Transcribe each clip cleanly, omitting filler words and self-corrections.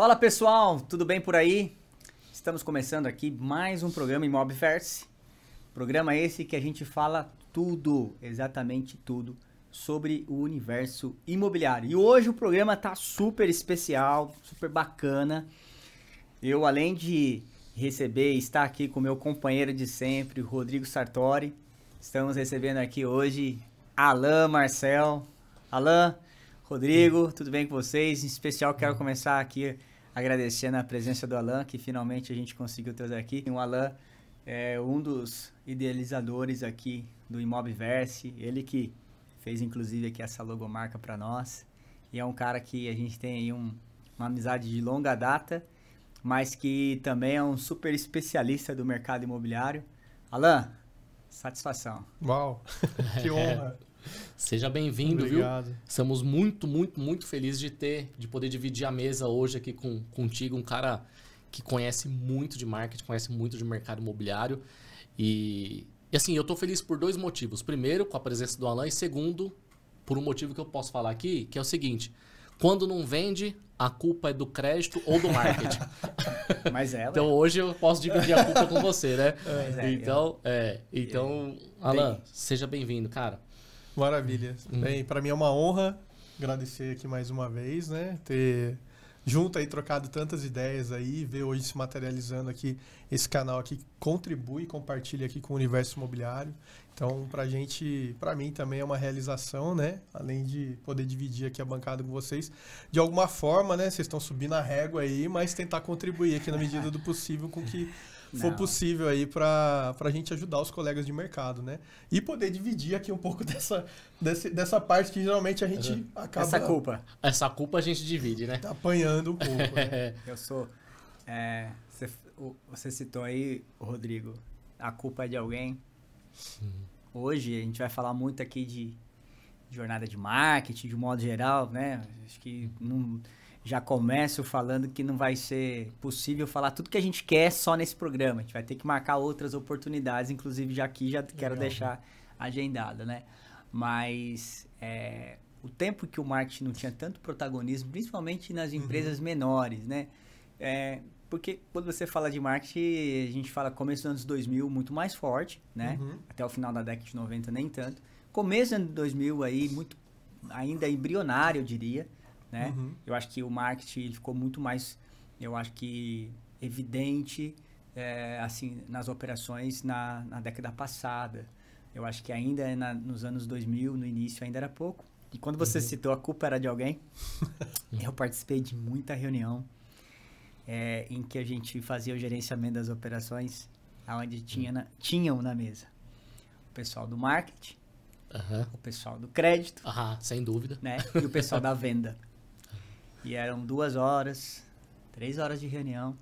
Fala pessoal, tudo bem por aí? Estamos começando aqui mais um programa Imobverse. Programa esse que a gente fala tudo, exatamente tudo, sobre o universo imobiliário. E hoje o programa tá super especial, super bacana. Eu, além de receber e estar aqui com meu companheiro de sempre, o Rodrigo Sartori, estamos recebendo aqui hoje Alan Marcel. Alan, Rodrigo, tudo bem com vocês? Em especial quero começar aqui agradecendo a presença do Alan, que finalmente a gente conseguiu trazer aqui. O Alan é um dos idealizadores aqui do Imobverse, ele que fez inclusive aqui essa logomarca para nós. E é um cara que a gente tem aí uma amizade de longa data, mas que também é um super especialista do mercado imobiliário. Alan, satisfação. Uau, que honra. Seja bem-vindo, viu? Estamos muito felizes de poder dividir a mesa hoje aqui contigo, um cara que conhece muito de marketing, conhece muito de mercado imobiliário. E assim, eu tô feliz por dois motivos. Primeiro, com a presença do Alan, e segundo, por um motivo que eu posso falar aqui, que é o seguinte: quando não vende, a culpa é do crédito ou do marketing. Mas é, então hoje eu posso dividir a culpa com você, né? Então, Alan, seja bem-vindo, cara. Maravilha. Bem, para mim é uma honra agradecer aqui mais uma vez, né? Ter junto aí trocado tantas ideias aí, ver hoje se materializando aqui esse canal aqui que contribui e compartilha aqui com o universo imobiliário. Então, para mim também é uma realização, né? Além de poder dividir aqui a bancada com vocês. De alguma forma, né? Vocês estão subindo a régua aí, mas tentar contribuir aqui na medida do possível com que for possível aí para a gente ajudar os colegas de mercado, né? E poder dividir aqui um pouco dessa parte que geralmente a gente acaba... Essa culpa a gente divide, né? Tá apanhando um pouco, né? Eu sou... Você citou aí, Rodrigo, a culpa é de alguém. Hoje a gente vai falar muito aqui de jornada de marketing, de modo geral, né? Acho que não... Já começo falando que não vai ser possível falar tudo que a gente quer só nesse programa. A gente vai ter que marcar outras oportunidades, inclusive já quero deixar agendado, né? Mas o tempo que o marketing não tinha tanto protagonismo, principalmente nas empresas menores, né? Porque quando você fala de marketing, a gente fala começo dos anos 2000 muito mais forte, né? Até o final da década de 90 nem tanto. Começo dos anos 2000 aí, muito ainda embrionário, eu diria. Né? Eu acho que o marketing ele ficou muito mais, eu acho que evidente assim, nas operações na década passada. Eu acho que ainda nos anos 2000, no início, ainda era pouco. E quando você citou a culpa era de alguém, eu participei de muita reunião em que a gente fazia o gerenciamento das operações, onde tinham na mesa o pessoal do marketing, o pessoal do crédito, sem dúvida, né? E o pessoal da venda. E eram 2 horas, 3 horas de reunião.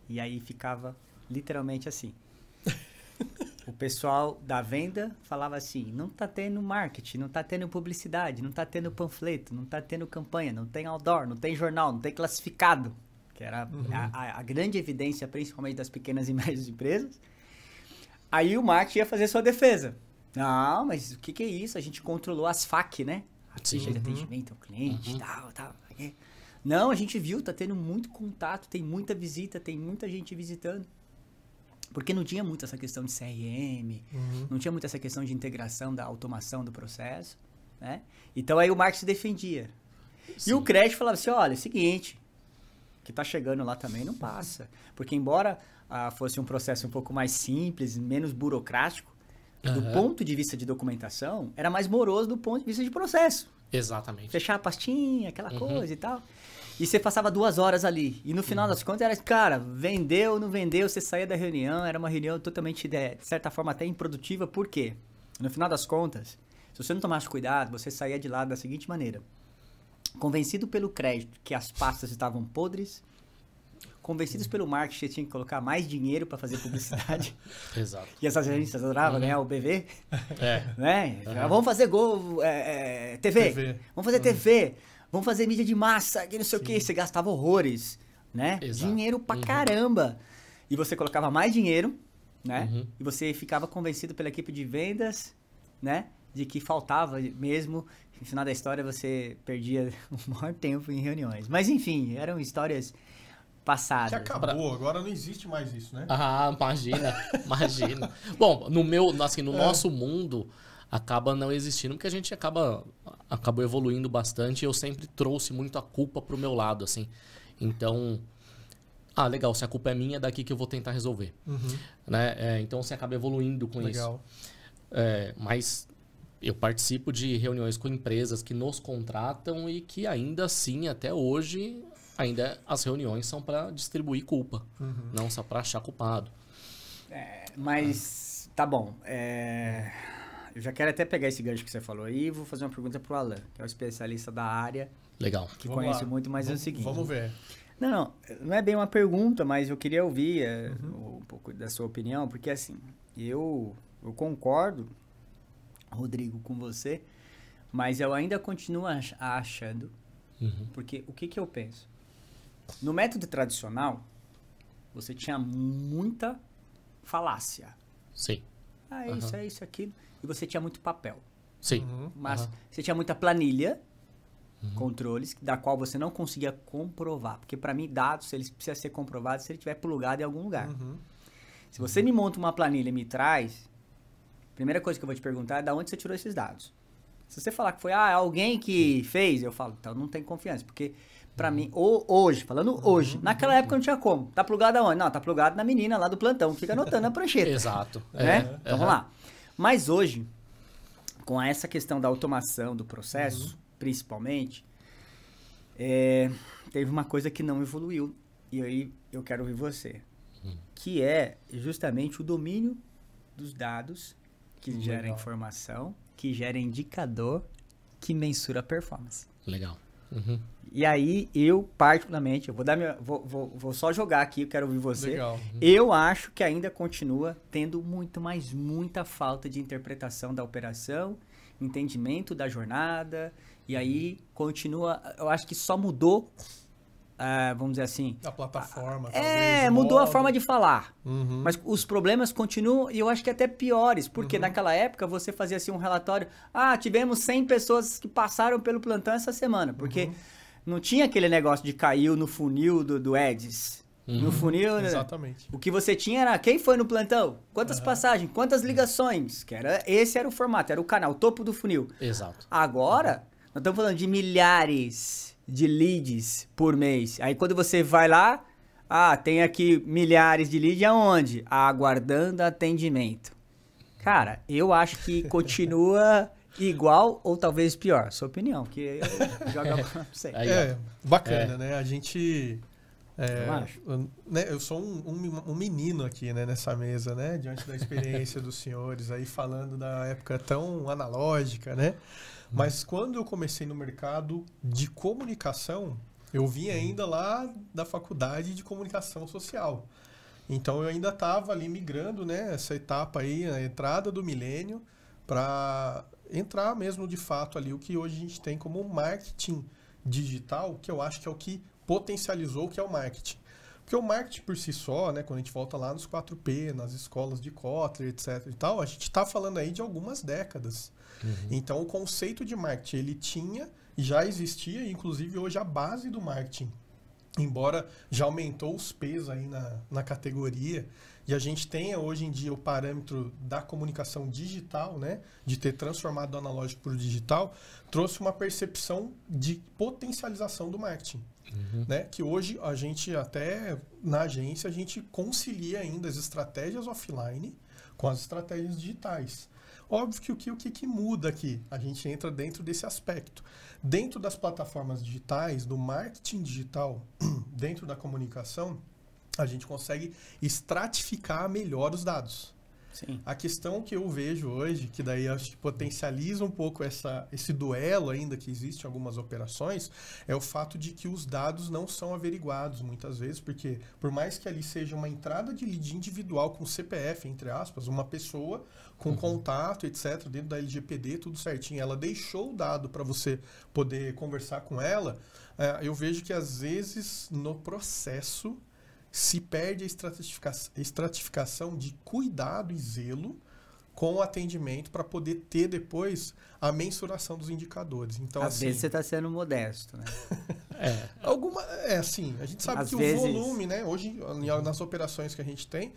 E aí ficava literalmente assim. O pessoal da venda falava assim, não tá tendo marketing, não tá tendo publicidade, não tá tendo panfleto, não tá tendo campanha, não tem outdoor, não tem jornal, não tem classificado. Que era a grande evidência, principalmente das pequenas e médias empresas. Aí o marketing ia fazer sua defesa. Não, mas o que é isso? A gente controlou as FAQ, né? A ficha de atendimento ao cliente, tal. Não, a gente viu, tá tendo muito contato, tem muita visita, tem muita gente visitando. Porque não tinha muito essa questão de CRM, não tinha muito essa questão de integração da automação do processo, né? Então aí o marketing defendia. Sim. E o crédito falava assim, olha, é o seguinte, o que tá chegando lá também não passa. Porque embora fosse um processo um pouco mais simples, menos burocrático, do ponto de vista de documentação, era mais moroso do ponto de vista de processo. Exatamente. Fechar a pastinha, aquela coisa e tal. E você passava 2 horas ali. E no final das contas era, cara, vendeu, não vendeu, você saía da reunião, era uma reunião totalmente, de certa forma, até improdutiva. Por quê? No final das contas, se você não tomasse cuidado, você saía de lá da seguinte maneira. Convencido pelo crédito que as pastas estavam podres, convencidos pelo marketing que tinha que colocar mais dinheiro para fazer publicidade. Exato. E essas agências adoravam ganhar o BV. Né? Vamos fazer TV. Vamos fazer TV. Vamos fazer mídia de massa, que não sei o que. Você gastava horrores, né? Exato. Dinheiro pra caramba. E você colocava mais dinheiro, né? E você ficava convencido pela equipe de vendas, né? de que faltava mesmo. No final da história, você perdia o maior tempo em reuniões. Mas, enfim, eram histórias passadas. Que acabou, agora não existe mais isso, né? Ah, imagina. Bom, no nosso mundo, acaba não existindo, porque a gente acabou evoluindo bastante e eu sempre trouxe muito a culpa pro meu lado, assim. Então, legal, se a culpa é minha, é daqui que eu vou tentar resolver. Né? Então, você acaba evoluindo com isso. Mas eu participo de reuniões com empresas que nos contratam e que ainda assim, até hoje, as reuniões são para distribuir culpa, não só para achar culpado. Mas, tá bom. Eu já quero até pegar esse gancho que você falou aí e vou fazer uma pergunta pro Alan, que é o especialista da área. Legal. Que conhece muito, mas é o seguinte. Vamos ver. Não é bem uma pergunta, mas eu queria ouvir um pouco da sua opinião, porque assim, eu concordo, Rodrigo, com você, mas eu ainda continuo achando, porque o que eu penso? No método tradicional, você tinha muita falácia. Sim. Isso, é isso, aquilo. E você tinha muito papel. Sim. Mas você tinha muita planilha, controles, da qual você não conseguia comprovar. Porque, para mim, dados, eles precisam ser comprovados se ele estiver plugado em algum lugar. Se você me monta uma planilha e me traz, a primeira coisa que eu vou te perguntar é de onde você tirou esses dados. Se você falar que foi alguém que fez, eu falo, então não tem confiança. Porque, para mim, hoje, naquela época não tinha como. Tá plugado aonde? Não, tá plugado na menina lá do plantão, que fica anotando na prancheta. Exato. Né? Então, vamos lá. Mas hoje, com essa questão da automação do processo, principalmente, teve uma coisa que não evoluiu. E aí eu quero ouvir você. Que é justamente o domínio dos dados que gera informação, que gera indicador, que mensura a performance. Legal. E aí, eu, particularmente, eu vou só jogar aqui, eu quero ouvir você. Legal. Eu acho que ainda continua tendo muita falta de interpretação da operação, entendimento da jornada, e aí continua, eu acho que só mudou, vamos dizer assim... A plataforma, mudou a forma de falar, mas os problemas continuam, e eu acho que até piores, porque naquela época você fazia assim um relatório, tivemos 100 pessoas que passaram pelo plantão essa semana, porque não tinha aquele negócio de caiu no funil do Edis. No funil, exatamente. O que você tinha era quem foi no plantão, quantas passagens, quantas ligações, esse era o formato, era o canal, o topo do funil. Exato. Agora, nós estamos falando de milhares de leads por mês. Aí quando você vai lá, tem aqui milhares de leads aonde? Aguardando atendimento. Cara, eu acho que continua igual ou talvez pior. Sua opinião, porque eu jogo pra você. Bacana, né? A gente... eu acho. Eu sou um menino aqui, né, nessa mesa, né? Diante da experiência dos senhores aí, falando da época tão analógica, né? Mas quando eu comecei no mercado de comunicação, eu vim ainda lá da faculdade de comunicação social. Então eu ainda estava ali migrando, né? Essa etapa aí, a entrada do milênio, para entrar mesmo de fato ali o que hoje a gente tem como marketing digital, que eu acho que é o que potencializou o que é o marketing. Porque o marketing por si só, né, quando a gente volta lá nos 4P, nas escolas de Kotler, etc e tal, a gente está falando aí de algumas décadas. Então o conceito de marketing, ele já existia, inclusive hoje a base do marketing, embora já aumentou os P's aí na categoria, e a gente tenha hoje em dia o parâmetro da comunicação digital, né, de ter transformado do analógico para o digital, trouxe uma percepção de potencialização do marketing. Né? Que hoje a gente até na agência a gente concilia ainda as estratégias offline com as estratégias digitais. Óbvio que o que muda aqui? A gente entra dentro desse aspecto. Dentro das plataformas digitais, do marketing digital, dentro da comunicação, a gente consegue estratificar melhor os dados. Sim. A questão que eu vejo hoje, que daí acho que potencializa um pouco esse duelo ainda que existe em algumas operações, é o fato de que os dados não são averiguados muitas vezes, porque por mais que ali seja uma entrada de lead individual com CPF, entre aspas, uma pessoa com contato, etc., dentro da LGPD, tudo certinho, ela deixou o dado para você poder conversar com ela, eu vejo que às vezes no processo se perde a estratificação de cuidado e zelo com o atendimento para poder ter depois a mensuração dos indicadores. Então, às vezes você está sendo modesto, né? Assim, a gente sabe às que vezes... o volume, né? Hoje, nas operações que a gente tem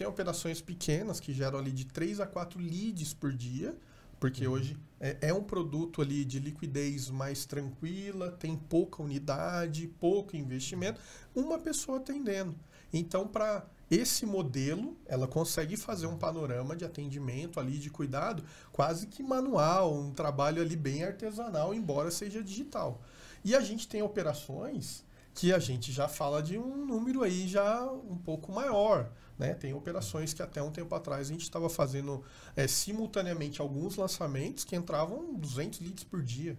operações pequenas que geram ali de 3 a 4 leads por dia, porque hoje é um produto ali de liquidez mais tranquila, tem pouca unidade, pouco investimento, uma pessoa atendendo. Então, para esse modelo, ela consegue fazer um panorama de atendimento ali, de cuidado, quase que manual, um trabalho ali bem artesanal, embora seja digital. E a gente tem operações que a gente já fala de um número aí já um pouco maior, né? Tem operações que até um tempo atrás a gente estava fazendo simultaneamente alguns lançamentos que entravam 200 leads por dia.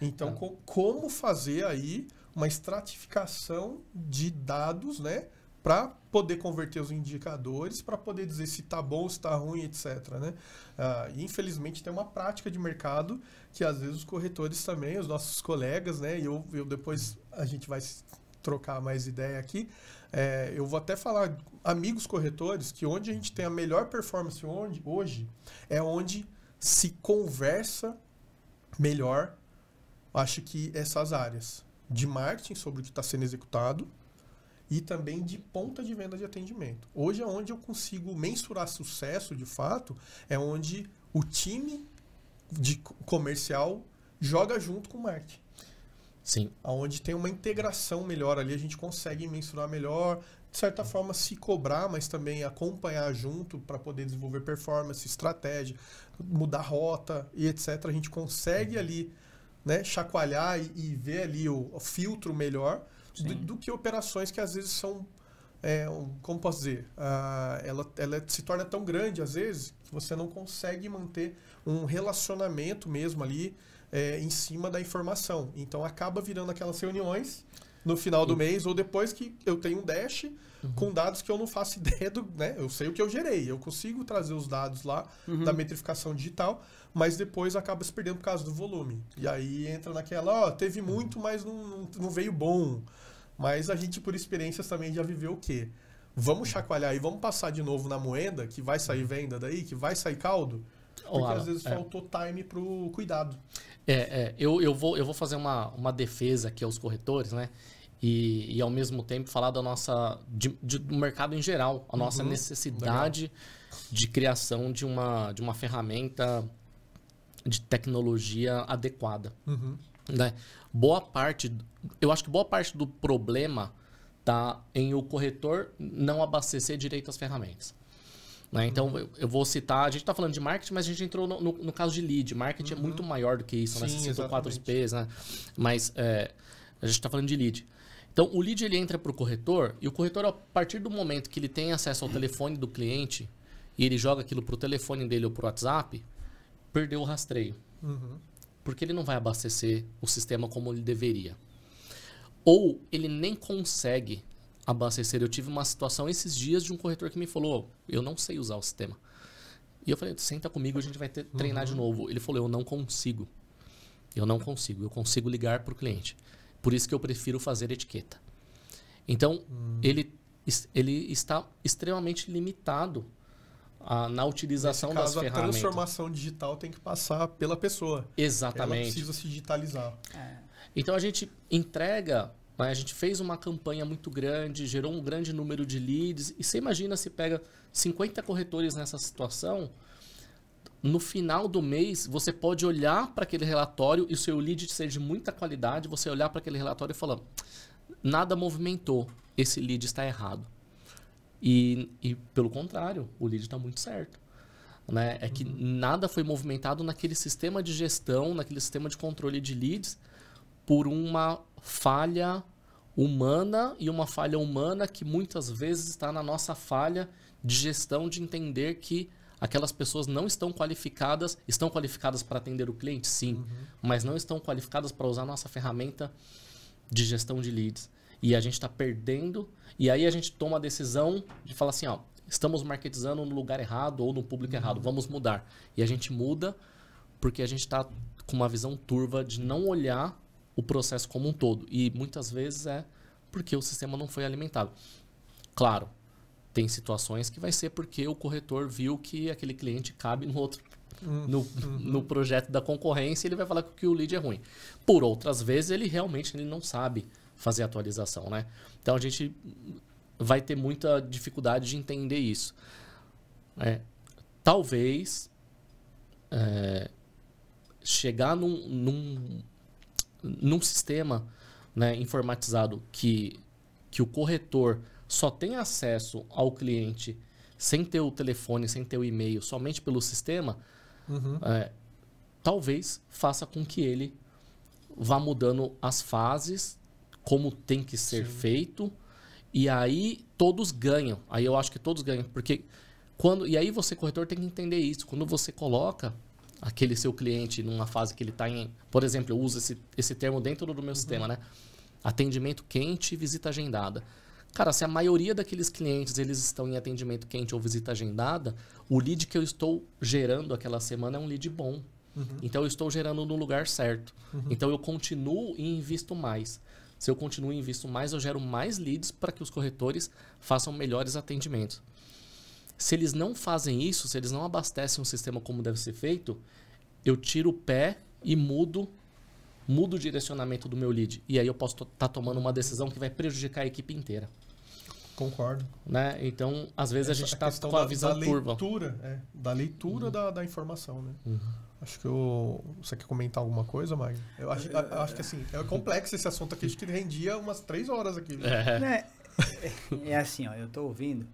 Então, como fazer aí uma estratificação de dados, né? Para poder converter os indicadores, para poder dizer se está bom, se está ruim, etc. Né? Infelizmente, tem uma prática de mercado que, às vezes, os corretores também, os nossos colegas, né? E eu depois a gente vai trocar mais ideia aqui. Eu vou até falar, amigos corretores, que onde a gente tem a melhor performance hoje é onde se conversa melhor, acho que essas áreas de marketing sobre o que está sendo executado, e também de ponta de venda de atendimento. Hoje é onde eu consigo mensurar sucesso, de fato, é onde o time de comercial joga junto com o marketing. Sim. Onde tem uma integração melhor ali, a gente consegue mensurar melhor, de certa forma se cobrar, mas também acompanhar junto para poder desenvolver performance, estratégia, mudar rota e etc. A gente consegue ali, né, chacoalhar e ver ali o filtro melhor, do que operações que às vezes são, como posso dizer, ela se torna tão grande às vezes que você não consegue manter um relacionamento mesmo ali em cima da informação. Então acaba virando aquelas reuniões no final do mês ou depois que eu tenho um dash com dados que eu não faço ideia né? Eu sei o que eu gerei, eu consigo trazer os dados lá da metrificação digital, mas depois acaba se perdendo por causa do volume. E aí entra naquela, teve muito, mas não veio bom. Mas a gente, por experiências, também já viveu o quê? Vamos chacoalhar e vamos passar de novo na moeda, que vai sair venda daí, que vai sair caldo? Porque às vezes faltou time pro cuidado. Eu vou fazer uma defesa aqui aos corretores, né? E ao mesmo tempo falar da nossa do mercado em geral, a nossa necessidade de criação de uma ferramenta de tecnologia adequada. Né? Eu acho que boa parte do problema tá em o corretor não abastecer direito as ferramentas. Né? Então, eu vou citar... A gente está falando de marketing, mas a gente entrou no caso de lead. Marketing é muito maior do que isso. Sim, né? Você citou 4 P's, né? Mas a gente está falando de lead. Então, o lead ele entra para o corretor e o corretor, a partir do momento que ele tem acesso ao telefone do cliente e ele joga aquilo para o telefone dele ou para o WhatsApp, perdeu o rastreio. Porque ele não vai abastecer o sistema como ele deveria. Ou ele nem consegue abastecer. Eu tive uma situação esses dias de um corretor que me falou, eu não sei usar o sistema. E eu falei, senta comigo, a gente vai treinar de novo. Ele falou, eu não consigo. Eu consigo ligar para o cliente. Por isso que eu prefiro fazer etiqueta. Então, ele está extremamente limitado na utilização das ferramentas. A transformação digital tem que passar pela pessoa. Exatamente. Ela precisa se digitalizar. Então, a gente entrega... A gente fez uma campanha muito grande, gerou um grande número de leads. E você imagina se pega 50 corretores nessa situação, no final do mês você pode olhar para aquele relatório e o seu lead ser de muita qualidade, você olhar para aquele relatório e falar, nada movimentou, esse lead está errado. E pelo contrário, o lead está muito certo. Né? É que nada foi movimentado naquele sistema de gestão, naquele sistema de controle de leads, por uma falha humana, e uma falha humana que muitas vezes está na nossa falha de gestão, de entender que aquelas pessoas não estão qualificadas para atender o cliente, sim, mas não estão qualificadas para usar a nossa ferramenta de gestão de leads. E a gente está perdendo, e aí a gente toma a decisão de falar assim, estamos marketizando no lugar errado ou no público errado, vamos mudar. E a gente muda porque a gente está com uma visão turva de não olhar o processo como um todo. E muitas vezes é porque o sistema não foi alimentado. Claro, tem situações que vai ser porque o corretor viu que aquele cliente cabe no outro, no projeto da concorrência, ele vai falar que o lead é ruim. Por outras vezes, ele realmente não sabe fazer atualização, né? Então, a gente vai ter muita dificuldade de entender isso. Talvez chegar num sistema, né, informatizado que o corretor só tem acesso ao cliente sem ter o telefone, sem ter o e-mail, somente pelo sistema, talvez faça com que ele vá mudando as fases, como tem que ser feito, e aí todos ganham. Aí eu acho que todos ganham, porque e aí você, corretor, tem que entender isso. Quando você coloca aquele seu cliente numa fase que ele está em... Por exemplo, eu uso esse termo dentro do meu sistema, né? Atendimento quente e visita agendada. Cara, se a maioria daqueles clientes eles estão em atendimento quente ou visita agendada, o lead que eu estou gerando aquela semana é um lead bom. Então, eu estou gerando no lugar certo. Então, eu continuo e invisto mais. Se eu continuo e invisto mais, eu gero mais leads para que os corretores façam melhores atendimentos. Se eles não fazem isso, se eles não abastecem o sistema como deve ser feito, eu tiro o pé e mudo o direcionamento do meu lead. E aí eu posso estar tomando uma decisão que vai prejudicar a equipe inteira. Concordo. Né? Então, às vezes a gente está com a visão curva. Da leitura da informação, né? Acho que você quer comentar alguma coisa, Magno? Eu acho que assim, é complexo esse assunto aqui, acho que rendia umas 3 horas aqui. É assim, ó, eu tô ouvindo.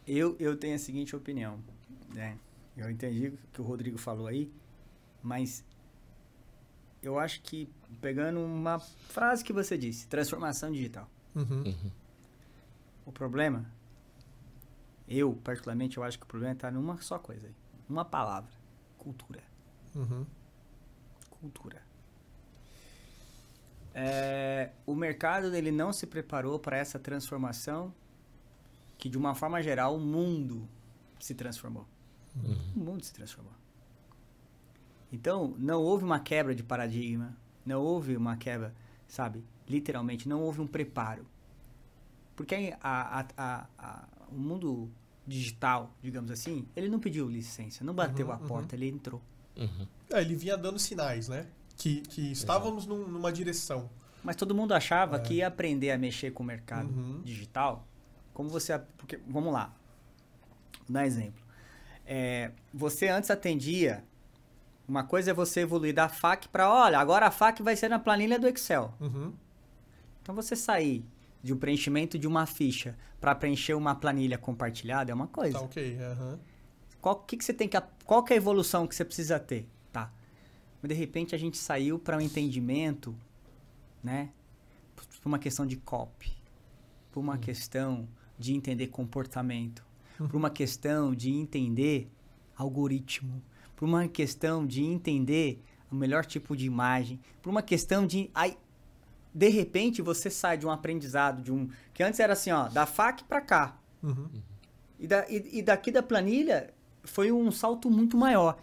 Eu tenho a seguinte opinião, né? Eu entendi o que o Rodrigo falou aí, mas eu acho que, pegando uma frase que você disse, transformação digital. O problema, particularmente, eu acho que o problema está numa só coisa aí. Uma palavra: cultura. Cultura. O mercado ele não se preparou para essa transformação que, de uma forma geral, o mundo se transformou. O mundo se transformou. Então, não houve uma quebra de paradigma, não houve uma quebra, sabe? Literalmente, não houve um preparo. Porque o mundo digital, digamos assim, ele não pediu licença, não bateu a porta, ele entrou. Ele vinha dando sinais, né? Que estávamos numa direção. Mas todo mundo achava que ia aprender a mexer com o mercado digital. Como você... Porque, vamos lá. Vou dar um exemplo. Você antes atendia... Uma coisa é você evoluir da FAQ para... Olha, agora a FAQ vai ser na planilha do Excel. Então, você sair de um preenchimento de uma ficha para preencher uma planilha compartilhada é uma coisa. Tá, ok. Qual que você tem qual que é a evolução que você precisa ter? Tá. Mas, de repente, a gente saiu para um entendimento, né? Por uma questão de copy. Por uma questão de entender comportamento. Por uma questão de entender algoritmo. Por uma questão de entender o melhor tipo de imagem. Por uma questão de... De repente, você sai de um aprendizado, que antes era assim, ó, da FAQ para cá. E daqui da planilha foi um salto muito maior.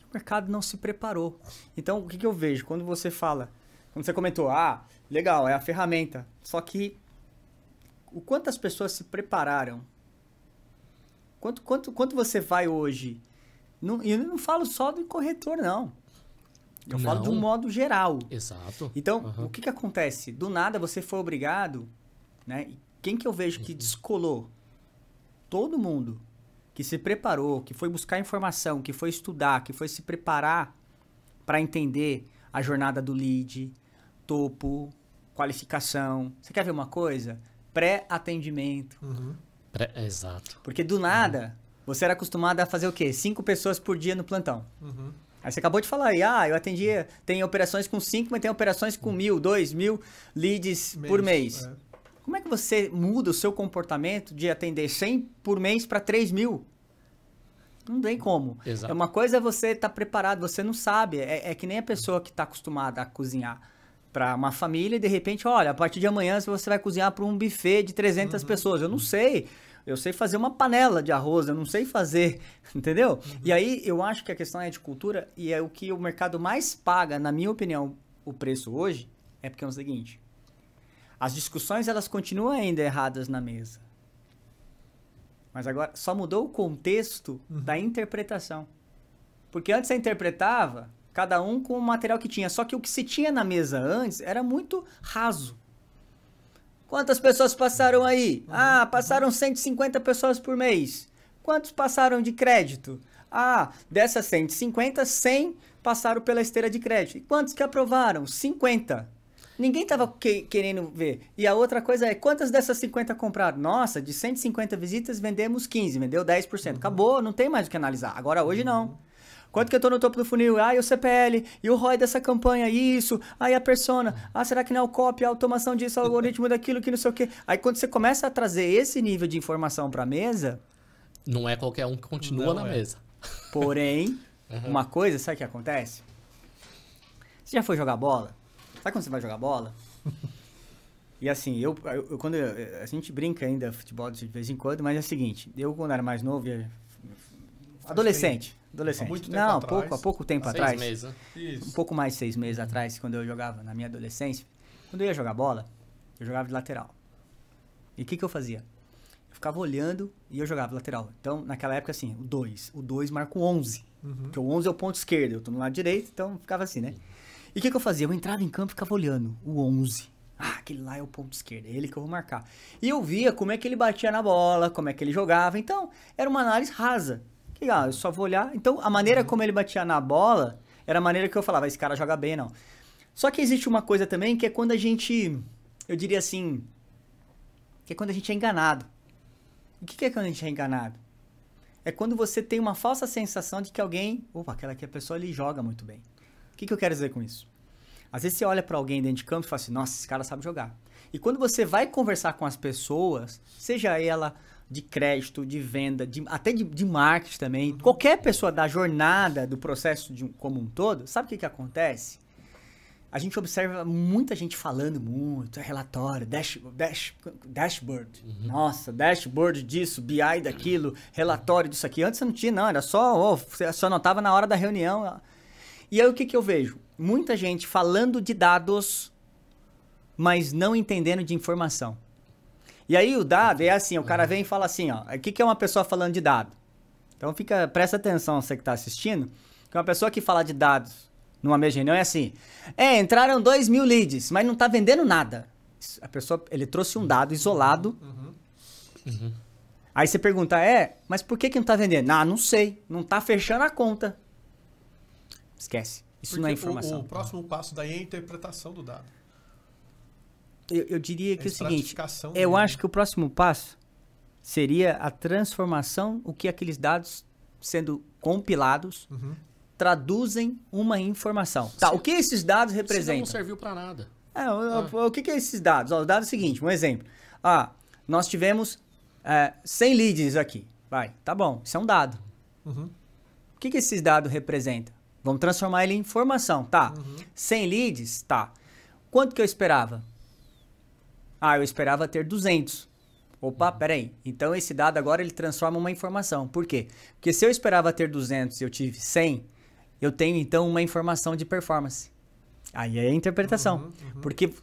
O mercado não se preparou. Então, o que eu vejo? Quando você comentou, legal, é a ferramenta. Só que o quanto as pessoas se prepararam? Quanto você vai hoje? E eu não falo só do corretor, não. Eu falo de um modo geral. Exato. Então, o que acontece? Do nada você foi obrigado, né? E quem que eu vejo que descolou? Todo mundo que se preparou, que foi buscar informação, que foi estudar, que foi se preparar para entender a jornada do lead, topo, qualificação. Você quer ver uma coisa? Pré-atendimento. Exato. Porque do nada, você era acostumado a fazer o quê? 5 pessoas por dia no plantão. Aí você acabou de falar aí, eu atendia, tem operações com 5, mas tem operações com 1.000, 2.000 leads por mês. Como é que você muda o seu comportamento de atender 100 por mês para 3.000? Não tem como. Exato. Uma coisa é você estar preparado, você não sabe. É que nem a pessoa que está acostumada a cozinhar para uma família e de repente, olha, a partir de amanhã você vai cozinhar para um buffet de 300 pessoas. Eu não sei. Eu sei fazer uma panela de arroz, eu não sei fazer, entendeu? E aí eu acho que a questão é de cultura e é o que o mercado mais paga, na minha opinião, o preço hoje, é porque é o seguinte, As discussões, elas continuam ainda erradas na mesa. Mas agora só mudou o contexto da interpretação. Porque antes você interpretava, cada um com o material que tinha. Só que o que se tinha na mesa antes era muito raso. Quantas pessoas passaram aí? Ah, passaram 150 pessoas por mês. Quantos passaram de crédito? Ah, dessas 150, 100 passaram pela esteira de crédito. E quantos que aprovaram? 50. Ninguém estava querendo ver. E a outra coisa é, quantas dessas 50 compraram? Nossa, de 150 visitas, vendemos 15, vendeu 10%. Acabou, não tem mais o que analisar. Agora, hoje, não. Quanto que eu tô no topo do funil? Ah, e o CPL, e o ROI dessa campanha, isso. Aí a persona, ah, será que não é o copy, a automação disso, o algoritmo daquilo, que não sei o quê. Aí quando você começa a trazer esse nível de informação para a mesa... Não é qualquer um que continua na mesa. Porém, uma coisa, sabe o que acontece? Você já foi jogar bola? Sabe quando você vai jogar bola? E assim, quando a gente brinca ainda futebol de vez em quando, mas é o seguinte, eu quando era mais novo, adolescente. Há muito tempo atrás. Há pouco tempo atrás. 6 meses, né? Um pouco mais de 6 meses atrás, quando eu jogava na minha adolescência. Quando eu ia jogar bola, eu jogava de lateral. E o que eu fazia? Eu ficava olhando e eu jogava de lateral. Então, naquela época, assim, o 2 marca o 11. Porque o 11 é o ponto esquerdo, eu tô no lado direito, então ficava assim, né? E o que eu fazia? Eu entrava em campo e ficava olhando o 11. Ah, aquele lá é o ponto esquerdo, é ele que eu vou marcar. E eu via como é que ele batia na bola, como é que ele jogava. Então, era uma análise rasa. Eu só vou olhar. Então, a maneira como ele batia na bola era a maneira que eu falava, esse cara joga bem, não. Só que existe uma coisa também que é quando a gente, eu diria assim, que é quando a gente é enganado. O que é quando a gente é enganado? É quando você tem uma falsa sensação de que alguém, aquela que a pessoa ele joga muito bem. O que eu quero dizer com isso? Às vezes você olha pra alguém dentro de campo e fala assim, nossa, esse cara sabe jogar. E quando você vai conversar com as pessoas, seja ela de crédito, de venda, até de marketing também, qualquer pessoa da jornada, do processo como um todo, sabe o que acontece? A gente observa muita gente falando muito, relatório, dashboard. Nossa, dashboard disso, BI daquilo, relatório disso aqui. Antes você não tinha, não, era você só anotava na hora da reunião. E aí o que eu vejo? Muita gente falando de dados, mas não entendendo de informação. E aí o dado é assim, o cara vem e fala assim, ó, o que é uma pessoa falando de dado? Então presta atenção, você que está assistindo, que uma pessoa que fala de dados numa mesa de reunião é assim, entraram 2.000 leads, mas não está vendendo nada. A pessoa, ele trouxe um dado isolado. Aí você pergunta, mas por que não está vendendo? Não sei, não está fechando a conta. Esquece, isso porque não é informação. O próximo passo daí é a interpretação do dado. Eu diria que é o seguinte, eu acho que o próximo passo seria a transformação, o que aqueles dados sendo compilados traduzem uma informação. Tá, o que esses dados representam? Não serviu para nada. O que é esses dados? Os dados é o seguinte, um exemplo. Nós tivemos 100 leads aqui. Tá bom, isso é um dado. O que esses dados representam? Vamos transformar ele em informação, tá? 100 leads, tá. Quanto que eu esperava? Eu esperava ter 200. Opa, peraí. Então esse dado agora ele transforma uma informação. Por quê? Porque se eu esperava ter 200 e eu tive 100, eu tenho então uma informação de performance. Aí é a interpretação. Porque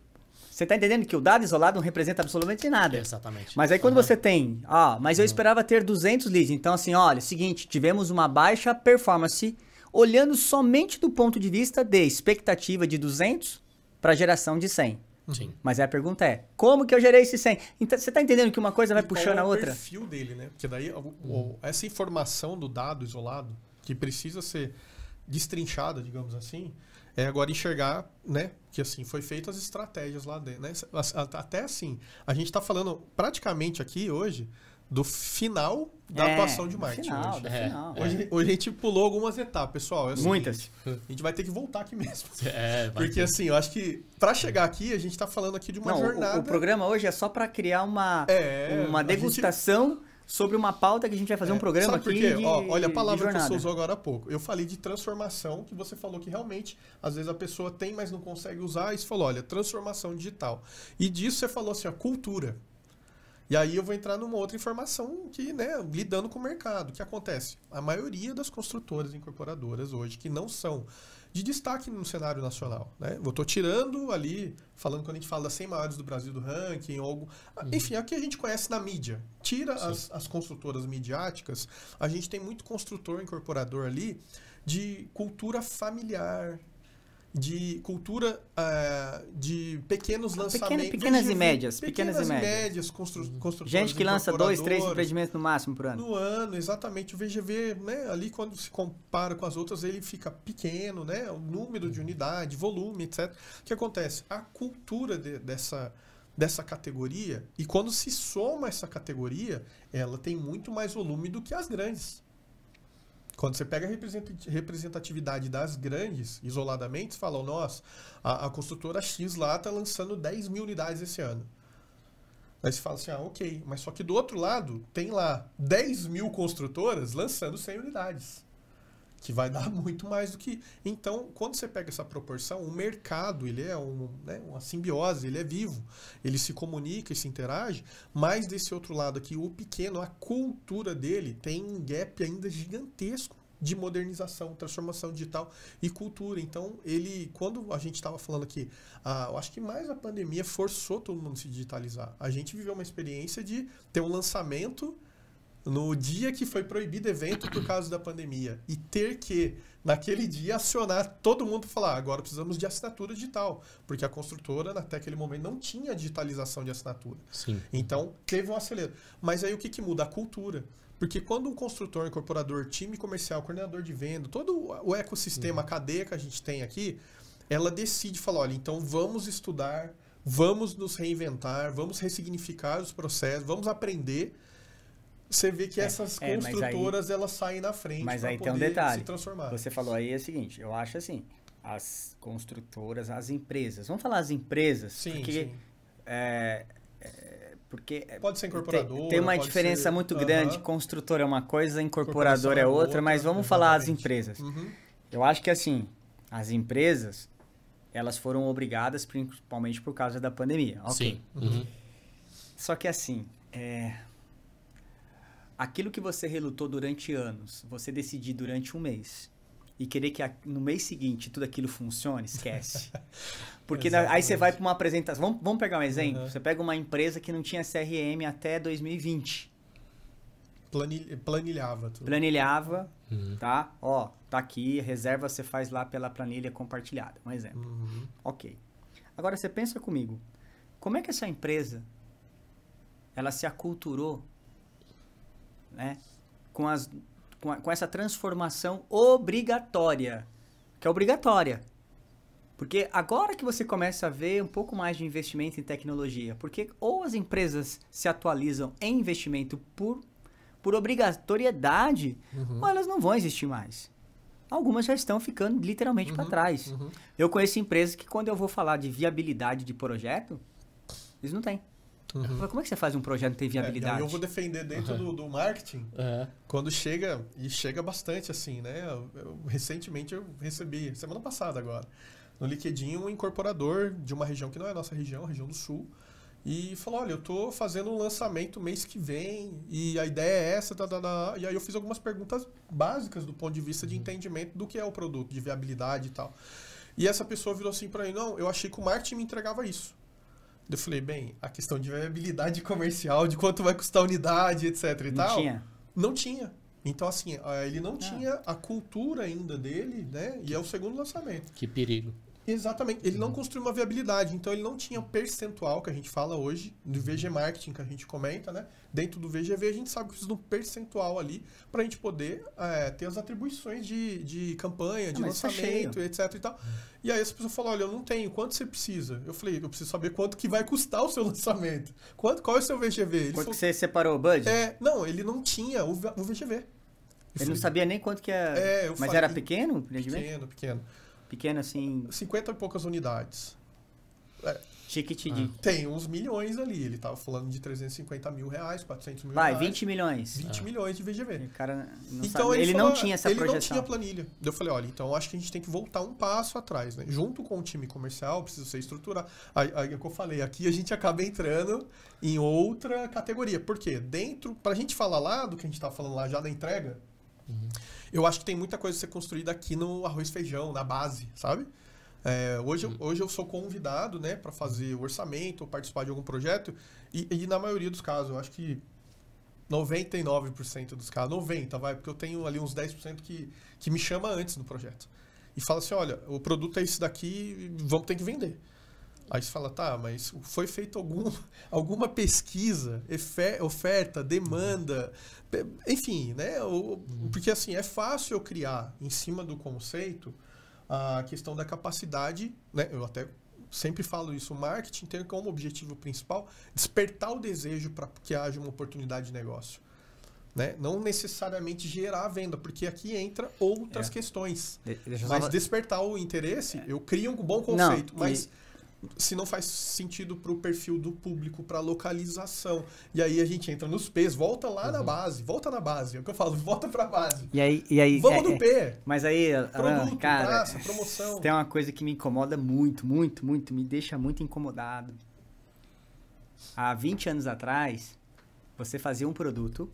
você está entendendo que o dado isolado não representa absolutamente nada. Exatamente. Mas aí quando você tem, mas eu esperava ter 200 leads. Então assim, olha, seguinte, tivemos uma baixa performance olhando somente do ponto de vista de expectativa de 200 para geração de 100. Sim. Mas aí a pergunta é, como que eu gerei esse 100? Então, você está entendendo que uma coisa vai puxando a outra? É o perfil dele, né? Porque daí essa informação do dado isolado, que precisa ser destrinchada, digamos assim, é agora enxergar, né? Que assim, foi feitas as estratégias lá dentro, né? Até assim, a gente está falando praticamente aqui hoje do final da atuação de marketing. Hoje a gente pulou algumas etapas, pessoal. Muitas. A gente vai ter que voltar aqui mesmo. Porque assim, eu acho que para chegar aqui, a gente está falando aqui de uma jornada. O programa hoje é só para criar uma degustação sobre uma pauta que a gente vai fazer um programa sabe aqui. Por quê? Olha a palavra que você usou agora há pouco. Eu falei de transformação, que você falou que realmente, às vezes a pessoa tem, mas não consegue usar. E você falou, olha, transformação digital. E disso você falou assim, cultura. E aí eu vou entrar numa outra informação que, né, lidando com o mercado. O que acontece? A maioria das construtoras incorporadoras hoje, que não são de destaque no cenário nacional, né? Eu estou tirando ali, falando quando a gente fala das 100 maiores do Brasil do ranking, ou algo, enfim, é o que a gente conhece na mídia. Tira as construtoras midiáticas, a gente tem muito construtor incorporador ali de cultura familiar, de cultura de pequenos lançamentos. Pequenas e médias. Construtores gente que lança 2, 3 empreendimentos no máximo por ano. No ano, exatamente. O VGV, né, ali quando se compara com as outras, ele fica pequeno, né? O número de unidade, volume, etc. O que acontece? A cultura dessa categoria, e quando se soma essa categoria, ela tem muito mais volume do que as grandes. Quando você pega a representatividade das grandes, isoladamente, você fala, nossa, a construtora X lá está lançando 10 mil unidades esse ano. Aí você fala assim, ok, mas só que do outro lado, tem lá 10 mil construtoras lançando 100 unidades. Que vai dar muito mais do que... Então, quando você pega essa proporção, o mercado, ele é uma simbiose, ele é vivo. Ele se comunica e se interage, mas desse outro lado aqui, o pequeno, a cultura dele tem um gap ainda gigantesco de modernização, transformação digital e cultura. Então, quando a gente estava falando aqui, eu acho que mais a pandemia forçou todo mundo a se digitalizar. A gente viveu uma experiência de ter um lançamento no dia que foi proibido evento por causa da pandemia. E ter que, naquele dia, acionar todo mundo para falar, agora precisamos de assinatura digital. Porque a construtora, até aquele momento, não tinha digitalização de assinatura. Sim. Então, teve um acelero. Mas aí o que muda? A cultura. Porque quando um construtor, incorporador, time comercial, coordenador de venda, todo o ecossistema, a cadeia que a gente tem aqui, ela decide falar, olha, então vamos estudar, vamos nos reinventar, vamos ressignificar os processos, vamos aprender. Você vê que essas construtoras, elas saem na frente. Mas aí tem um detalhe. Se transformar. Você falou aí o seguinte, eu acho assim, as construtoras, as empresas. Vamos falar as empresas? Sim, porque, sim. Porque pode ser incorporadora. Tem uma diferença muito grande. Construtora é uma coisa, incorporadora é outra, mas vamos falar as empresas. Eu acho que assim, as empresas, elas foram obrigadas, principalmente por causa da pandemia. Ok. Sim. Só que assim, aquilo que você relutou durante anos, você decidir durante um mês e querer que no mês seguinte tudo aquilo funcione, esquece. Porque aí você vai para uma apresentação. Vamos pegar um exemplo. Você pega uma empresa que não tinha CRM até 2020. Planilhava tudo. Planilhava, tá? Ó, tá aqui, reserva você faz lá pela planilha compartilhada. Um exemplo. Ok. Agora você pensa comigo. Como é que essa empresa ela se aculturou, né, com essa transformação obrigatória, que é obrigatória. Porque agora que você começa a ver um pouco mais de investimento em tecnologia, porque ou as empresas se atualizam em investimento por obrigatoriedade, ou elas não vão existir mais. Algumas já estão ficando literalmente para trás. Eu conheço empresas que quando eu vou falar de viabilidade de projeto, eles não têm. Como é que você faz um projeto que tem viabilidade? Eu vou defender dentro do marketing, quando chega, e chega bastante assim, né? Recentemente eu recebi, semana passada agora, no LinkedIn, um incorporador de uma região que não é a nossa região, a região do Sul, e falou, olha, eu tô fazendo um lançamento mês que vem, e a ideia é essa, e aí eu fiz algumas perguntas básicas do ponto de vista de entendimento do que é o produto, de viabilidade e tal. E essa pessoa virou assim para mim, não, eu achei que o marketing me entregava isso. Eu falei, bem, a questão de viabilidade comercial, de quanto vai custar a unidade, etc e tal. Não tinha. Não tinha. Então, assim, ele não tinha a cultura ainda dele, né? E é o segundo lançamento. Que perigo. Exatamente. Ele não construiu uma viabilidade. Então, ele não tinha percentual, que a gente fala hoje, do VG Marketing, que a gente comenta, né? Dentro do VGV, a gente sabe que precisa de um percentual ali para a gente poder ter as atribuições de campanha, de lançamento, etc e tal. E aí, essa pessoa falou, olha, eu não tenho. Quanto você precisa? Eu falei, eu preciso saber quanto que vai custar o seu lançamento. Qual é o seu VGV? Quanto que você separou o budget? Não, ele não tinha o VGV. Ele não sabia nem quanto que é. Mas era pequeno? Pequeno. Pequeno, assim... 50 e poucas unidades. Ticket de... Tem uns milhões ali. Ele tava falando de 350 mil reais, 400 mil Vai, reais. 20 milhões. 20 milhões de VGV. O cara não Então sabe. Ele falou, não tinha essa projeção. Ele não tinha planilha. Eu falei, olha, então acho que a gente tem que voltar um passo atrás, né? Junto com o time comercial, precisa ser estruturado. Aí é o que eu falei, aqui a gente acaba entrando em outra categoria. Por quê? Pra gente falar lá do que a gente tava falando lá já da entrega, eu acho que tem muita coisa a ser construída aqui no arroz e feijão, na base, sabe? Hoje eu sou convidado, né, para fazer o orçamento ou participar de algum projeto e na maioria dos casos, eu acho que 99% dos casos, 90%, porque eu tenho ali uns 10% que me chama antes no projeto. E fala assim, olha, o produto é esse daqui, vamos ter que vender. Aí você fala, tá, mas foi feito alguma pesquisa, oferta, demanda, enfim, né? Porque assim, é fácil eu criar em cima do conceito a questão da capacidade, né? Eu até sempre falo isso, o marketing tem como objetivo principal despertar o desejo para que haja uma oportunidade de negócio. Né? Não necessariamente gerar a venda, porque aqui entra outras questões. Mas despertar o interesse, eu crio um bom conceito, mas se não faz sentido para o perfil do público, para a localização. E aí a gente entra nos P's, volta lá na base, é o que eu falo, volta para a base. E aí vamos no P. Mas aí, produto, cara, praça, promoção. Tem uma coisa que me incomoda muito, me deixa muito incomodado. Há 20 anos atrás, você fazia um produto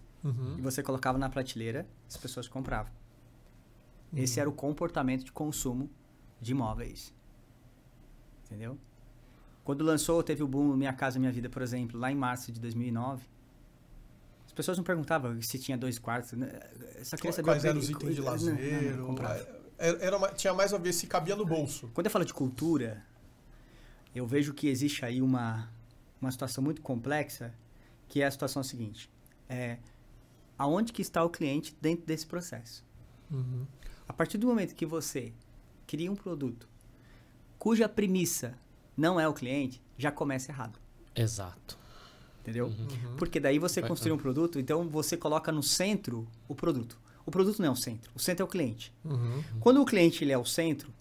e você colocava na prateleira, as pessoas compravam. Esse era o comportamento de consumo de imóveis. Entendeu? Quando lançou, teve o boom Minha Casa Minha Vida, por exemplo, lá em março de 2009. As pessoas não perguntavam se tinha 2 quartos. Só queria saber quais eram os itens de lazer. Tinha mais a ver se cabia no bolso. Quando eu falo de cultura, eu vejo que existe aí uma situação muito complexa, que é a situação seguinte. Aonde que está o cliente dentro desse processo? A partir do momento que você cria um produto cuja premissa não é o cliente, já começa errado. Exato. Entendeu? Porque daí você construi um produto, então você coloca no centro o produto. O produto não é o centro é o cliente. Quando o cliente ele é o centro,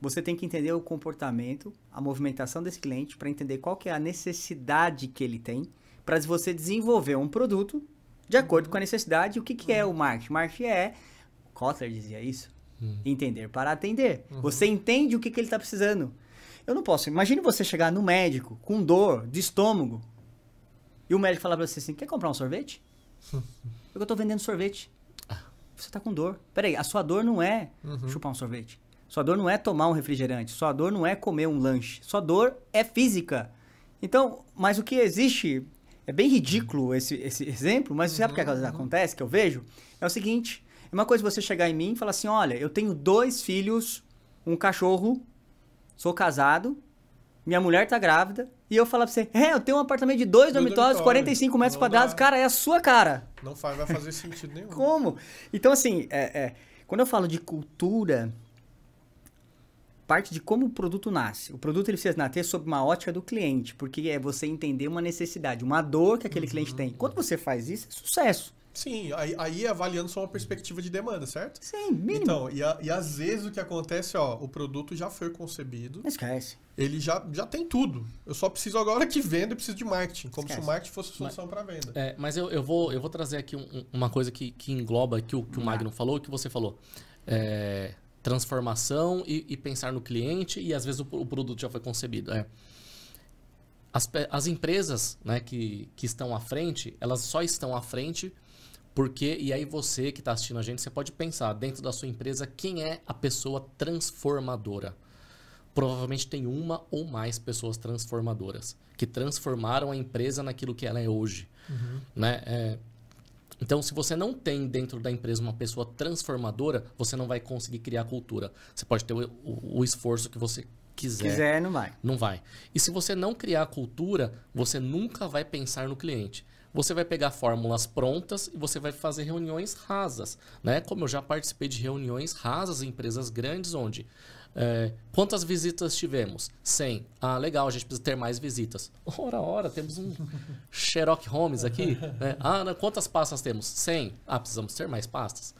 você tem que entender o comportamento, a movimentação desse cliente para entender qual que é a necessidade que ele tem para você desenvolver um produto de acordo com a necessidade. O que é o marketing? Marketing Kotler dizia isso. Entender para atender. Você entende o que ele está precisando. Eu não posso. Imagine você chegar no médico com dor de estômago e o médico falar para você assim, quer comprar um sorvete? Eu estou vendendo sorvete. Você está com dor. Peraí, a sua dor não é chupar um sorvete. Sua dor não é tomar um refrigerante. Sua dor não é comer um lanche. Sua dor é física. Então, mas o que existe... É bem ridículo esse exemplo, mas sabe o que acontece, que eu vejo? É o seguinte... É uma coisa você chegar em mim e falar assim, olha, eu tenho 2 filhos, um cachorro, sou casado, minha mulher tá grávida, e eu falar pra você, eu tenho um apartamento de 2 dormitórios, 45 metros quadrados, cara, é a sua cara. Não vai fazer sentido nenhum. Como? Então, assim, quando eu falo de cultura, parte de como o produto nasce. O produto ele precisa nascer sob uma ótica do cliente, porque é você entender uma necessidade, uma dor que aquele cliente tem. Quando você faz isso, é sucesso. Sim, aí avaliando só uma perspectiva de demanda, certo? Sim, mínimo. Então, e às vezes o que acontece, o produto já foi concebido. Esquece. Ele já tem tudo. Eu só preciso agora que venda, eu preciso de marketing. Como se o marketing fosse a solução para venda. Mas eu vou trazer aqui uma coisa que engloba que o Magno falou, que você falou. Transformação e pensar no cliente, e às vezes o produto já foi concebido. As empresas, né, que estão à frente, elas só estão à frente porque, e aí você que está assistindo a gente, você pode pensar dentro da sua empresa quem é a pessoa transformadora. Provavelmente tem uma ou mais pessoas transformadoras que transformaram a empresa naquilo que ela é hoje. Né? Então, se você não tem dentro da empresa uma pessoa transformadora, você não vai conseguir criar cultura. Você pode ter o esforço que você quiser, não vai. Não vai. E se você não criar cultura, você nunca vai pensar no cliente. Você vai pegar fórmulas prontas e você vai fazer reuniões rasas. Né? Como eu já participei de reuniões rasas em empresas grandes, onde Quantas visitas tivemos? 100. Ah, legal, a gente precisa ter mais visitas. Ora, temos um Sherlock Holmes aqui. Né? Quantas pastas temos? 100. Ah, precisamos ter mais pastas.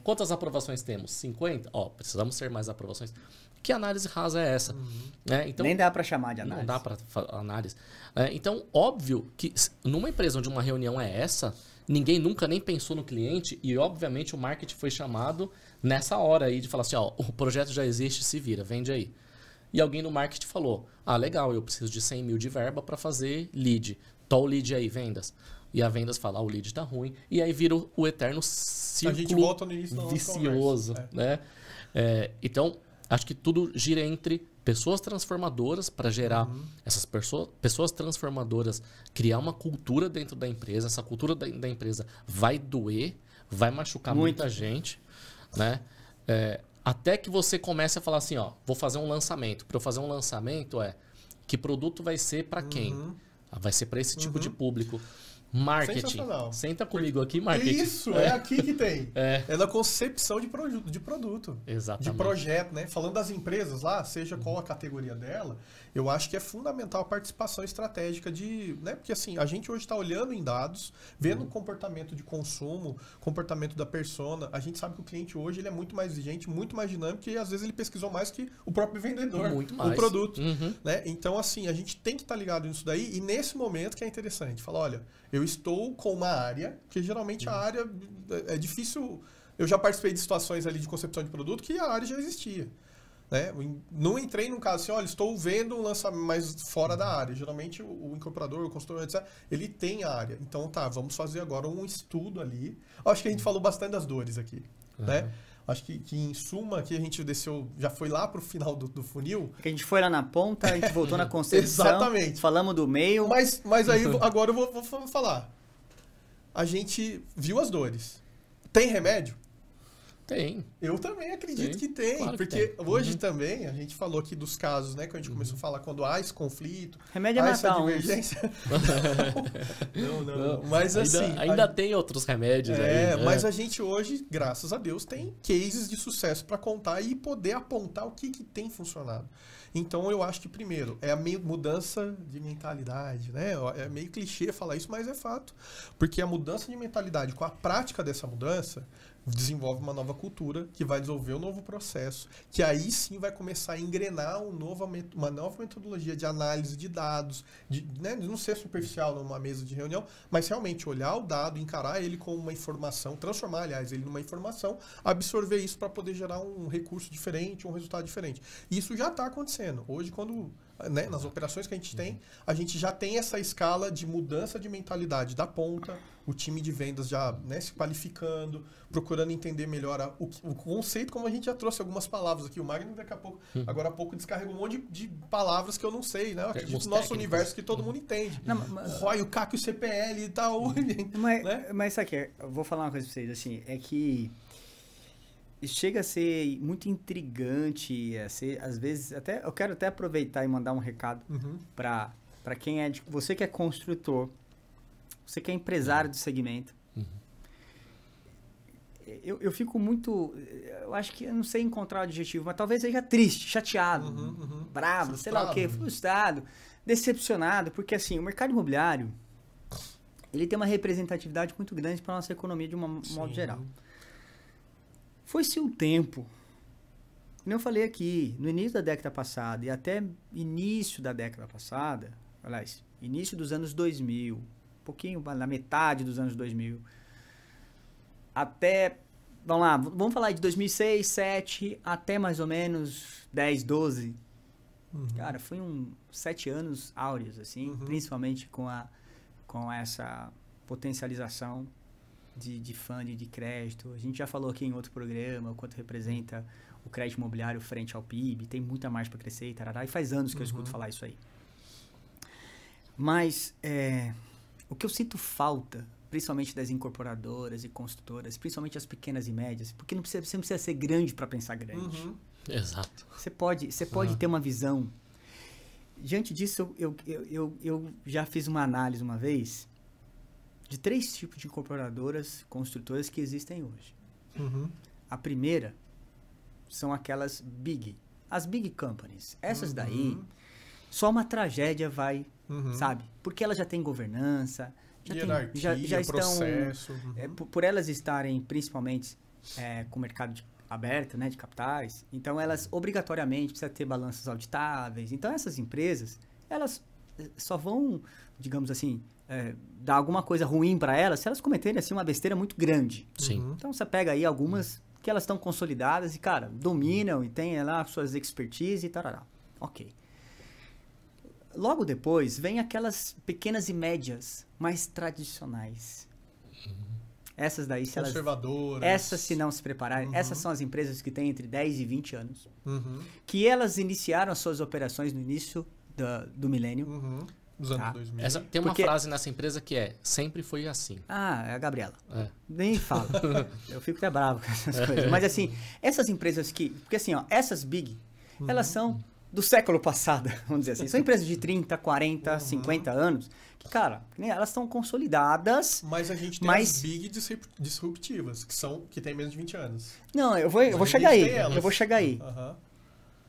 Quantas aprovações temos? 50. Precisamos ter mais aprovações. Que análise rasa é essa? Então, nem dá para chamar de análise. Não dá para análise. Então, óbvio que numa empresa onde uma reunião é essa, ninguém nunca nem pensou no cliente e, obviamente, o marketing foi chamado nessa hora aí de falar assim, o projeto já existe, se vira, vende aí. E alguém no marketing falou, legal, eu preciso de 100 mil de verba para fazer lead. Tô o lead aí, vendas. E a vendas fala, o lead tá ruim. E aí vira o eterno círculo a gente volta no início vicioso. Né? Então, acho que tudo gira entre pessoas transformadoras para gerar essas pessoas transformadoras, criar uma cultura dentro da empresa. Essa cultura da empresa vai doer, vai machucar muita gente. Né? Até que você comece a falar assim, vou fazer um lançamento. Para eu fazer um lançamento que produto vai ser para quem? Vai ser para esse tipo de público. Marketing. Senta comigo aqui, marketing. Isso, é aqui que tem. É na concepção de produto. Exatamente. De projeto, né? Falando das empresas lá, seja qual a categoria dela, eu acho que é fundamental a participação estratégica né? Porque assim, a gente hoje está olhando em dados, vendo o comportamento de consumo, comportamento da persona. A gente sabe que o cliente hoje ele é muito mais exigente, muito mais dinâmico e às vezes ele pesquisou mais que o próprio vendedor, o produto. Né? Então, assim, a gente tem que estar ligado nisso daí e nesse momento que é interessante. Falar, olha, eu estou com uma área, porque geralmente a área é difícil. Eu já participei de situações ali de concepção de produto que a área já existia. Né? Não entrei num caso assim, olha, estou vendo um lançamento mais fora da área. Geralmente o incorporador, o consultor, etc., ele tem a área. Então, vamos fazer agora um estudo ali. Acho que a gente falou bastante das dores aqui. Né? Acho que em suma, aqui a gente desceu, já foi lá para o final do funil. A gente foi lá na ponta, a gente voltou na concepção. Exatamente. Falamos do meio. Mas aí, agora eu vou falar. A gente viu as dores. Tem remédio? Tem. Eu também acredito que tem. Claro que porque tem. Hoje também, a gente falou aqui dos casos, né? Que a gente começou a falar quando há esse conflito. Remédio é essa matar divergência. Não. Mas assim... Ainda tem outros remédios aí. Mas a gente hoje, graças a Deus, tem cases de sucesso para contar e poder apontar o que tem funcionado. Então, eu acho que, primeiro, é a mudança de mentalidade, né? É meio clichê falar isso, mas é fato. Porque a mudança de mentalidade, com a prática dessa mudança, desenvolve uma nova cultura que vai desenvolver um novo processo, que aí sim vai começar a engrenar uma nova metodologia de análise de dados, né? De não ser superficial numa mesa de reunião, mas realmente olhar o dado, encarar ele como uma informação, transformar, aliás, ele numa informação, absorver isso para poder gerar um recurso diferente, um resultado diferente. E isso já está acontecendo. Hoje, quando... Né, nas operações que a gente já tem essa escala de mudança de mentalidade da ponta, o time de vendas já, né, se qualificando, procurando entender melhor o conceito, como a gente já trouxe algumas palavras aqui. O Magno, agora há pouco, descarregou um monte de palavras que eu não sei, né? Eu acredito no nosso universo que todo mundo entende. O ROI, o CAC, o CPL e tal. Mas sabe que eu vou falar uma coisa pra vocês, assim, é que chega a ser muito intrigante, às vezes, eu quero até aproveitar e mandar um recado para quem você que é construtor, você que é empresário do segmento. Eu fico muito, eu acho que eu não sei encontrar o adjetivo, mas talvez seja triste, chateado, bravo, frustrado, sei lá o quê, frustrado, decepcionado, porque assim, o mercado imobiliário, ele tem uma representatividade muito grande para a nossa economia de um modo geral. Foi-se um tempo, como eu falei aqui, no início da década passada e até início da década passada, aliás, início dos anos 2000, um pouquinho na metade dos anos 2000, até, vamos falar de 2006, 2007, até mais ou menos 10, 12. Cara, foi 7 anos áureos, assim, principalmente com essa potencialização de funding, de crédito. A gente já falou aqui em outro programa o quanto representa o crédito imobiliário frente ao PIB, tem muita margem para crescer e tarará, e faz anos que eu escuto falar isso aí. Mas o que eu sinto falta, principalmente das incorporadoras e construtoras, principalmente as pequenas e médias, porque você não precisa ser grande para pensar grande. Exato. Você pode ter uma visão. Diante disso, eu já fiz uma análise uma vez de 3 tipos de incorporadoras, construtoras que existem hoje. A primeira são aquelas big, as big companies, essas daí, só uma tragédia vai, sabe? Porque elas já têm governança, já estão... processo. Por elas estarem principalmente com o mercado aberto, né, de capitais, então elas obrigatoriamente precisam ter balanços auditáveis. Então essas empresas, elas só vão, digamos assim, dar alguma coisa ruim para elas se elas cometerem assim uma besteira muito grande. Sim. Então você pega aí algumas que elas estão consolidadas e, cara, dominam e têm lá suas expertise e tarará. Ok. Logo depois, vem aquelas pequenas e médias mais tradicionais. Essas daí, se elas... Conservadoras. Essas, se não se prepararem, essas são as empresas que têm entre 10 e 20 anos. Que elas iniciaram as suas operações no início do milênio. Dos anos 2000. Tem uma frase nessa empresa que sempre foi assim. Ah, é a Gabriela. Nem fala. Eu fico até bravo com essas coisas. Mas assim, essas empresas que... Porque assim, ó, essas big, elas são do século passado, vamos dizer assim. São empresas de 30, 40, 50 anos. Que, cara, elas estão consolidadas. Mas a gente tem as big disruptivas, que tem menos de 20 anos. Não, eu vou chegar aí. Eu vou chegar aí.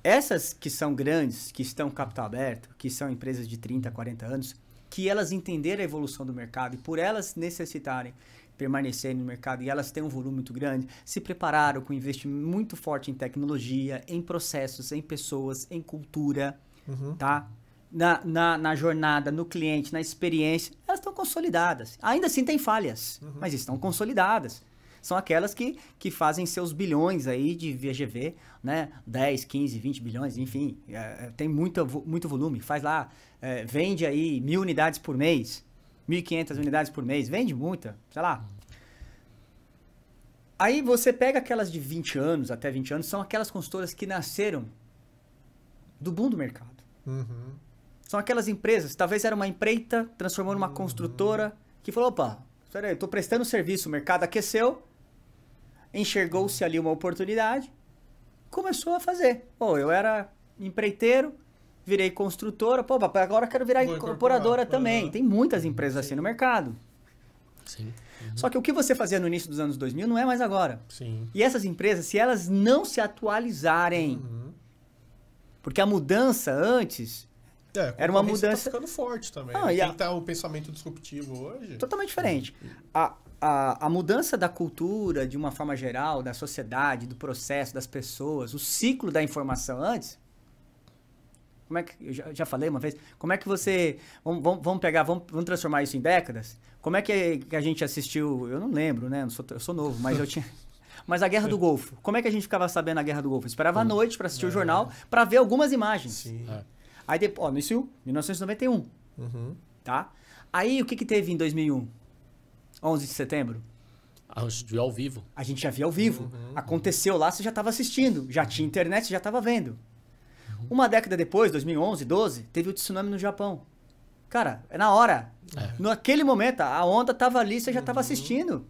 Essas que são grandes, que estão capital aberto, que são empresas de 30, 40 anos, que elas entenderam a evolução do mercado e por elas necessitarem permanecerem no mercado e elas têm um volume muito grande, se prepararam com investimento muito forte em tecnologia, em processos, em pessoas, em cultura, tá? Na jornada, no cliente, na experiência, elas estão consolidadas. Ainda assim tem falhas, mas estão consolidadas. São aquelas que fazem seus bilhões aí de VGV, né? 10, 15, 20 bilhões, enfim. Tem muito volume. Faz lá, vende aí 1.000 unidades por mês, 1.500 unidades por mês. Vende muita, sei lá. Aí você pega aquelas de 20 anos, até 20 anos, são aquelas consultoras que nasceram do boom do mercado. São aquelas empresas, talvez era uma empreita, transformou numa construtora, que falou, opa, peraí, eu tô prestando serviço, o mercado aqueceu, enxergou-se ali uma oportunidade, começou a fazer. Pô, eu era empreiteiro, virei construtora, pô, agora eu quero virar incorporadora também. Tem muitas empresas assim no mercado. Sim. Só que o que você fazia no início dos anos 2000 não é mais agora. Sim. E essas empresas, se elas não se atualizarem, porque a mudança antes... era uma mudança... Tá ficando forte também. Quem tá o pensamento disruptivo hoje... Totalmente diferente. A mudança da cultura, de uma forma geral, da sociedade, do processo, das pessoas, o ciclo da informação antes... Como é que... Eu já falei uma vez. Como é que você... Vamos transformar isso em décadas? Como é que a gente assistiu... Eu não lembro, né? Eu sou novo, mas eu tinha... Mas a Guerra do Golfo. Como é que a gente ficava sabendo a Guerra do Golfo? Eu esperava à noite para assistir o jornal, para ver algumas imagens. Sim. Aí depois, isso 1991, tá? Aí o que teve em 2001? 11 de setembro? A gente viu ao vivo. A gente já via ao vivo. Aconteceu lá, você já estava assistindo. Já tinha internet, você já estava vendo. Uma década depois, 2011, 12, teve o tsunami no Japão. Cara, é na hora. Naquele momento, a onda estava ali, você já estava assistindo.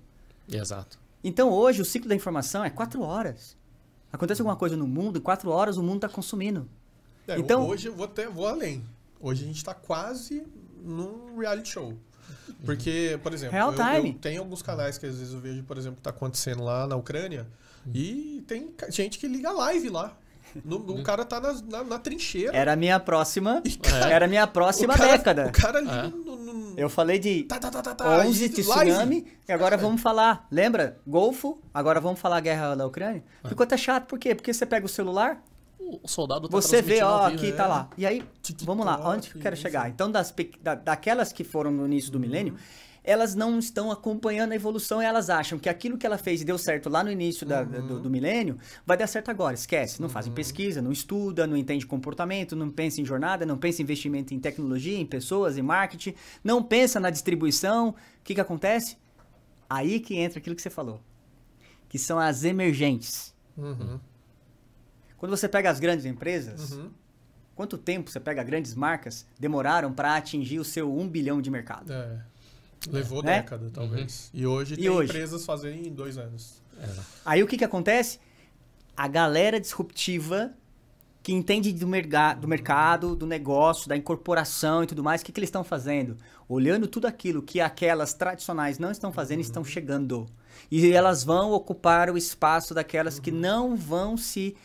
Exato. Então hoje o ciclo da informação é 4 horas. Acontece alguma coisa no mundo, em 4 horas o mundo está consumindo. Então, hoje eu vou além. Hoje a gente está quase num reality show. Porque, por exemplo, eu tenho alguns canais que às vezes eu vejo, por exemplo, o que está acontecendo lá na Ucrânia, e tem gente que liga live lá. O cara tá na trincheira. Era a minha próxima, era a minha próxima década. O cara liga Eu falei de 11 tsunami, e agora vamos falar. Lembra? Golfo, agora vamos falar a guerra da Ucrânia. Ficou até chato, por quê? Porque você pega o celular, o soldado tá você vê, ó, aqui tá lá. E aí, vamos lá, onde que eu quero chegar? Então, daquelas que foram no início do milênio, elas não estão acompanhando a evolução e elas acham que aquilo que ela fez e deu certo lá no início do milênio vai dar certo agora. Esquece, não fazem pesquisa, não estuda, não entende comportamento, não pensa em jornada, não pensa em investimento em tecnologia, em pessoas, em marketing, não pensa na distribuição. O que acontece? Aí que entra aquilo que você falou, que são as emergentes. Quando você pega as grandes empresas, quanto tempo você pega grandes marcas demoraram para atingir o seu 1 bilhão de mercado? Levou década, talvez. E hoje tem empresas fazendo em 2 anos. Aí o que acontece? A galera disruptiva que entende do mercado, do negócio, da incorporação e tudo mais, o que eles estão fazendo? Olhando tudo aquilo que aquelas tradicionais não estão fazendo, estão chegando. E elas vão ocupar o espaço daquelas que não vão se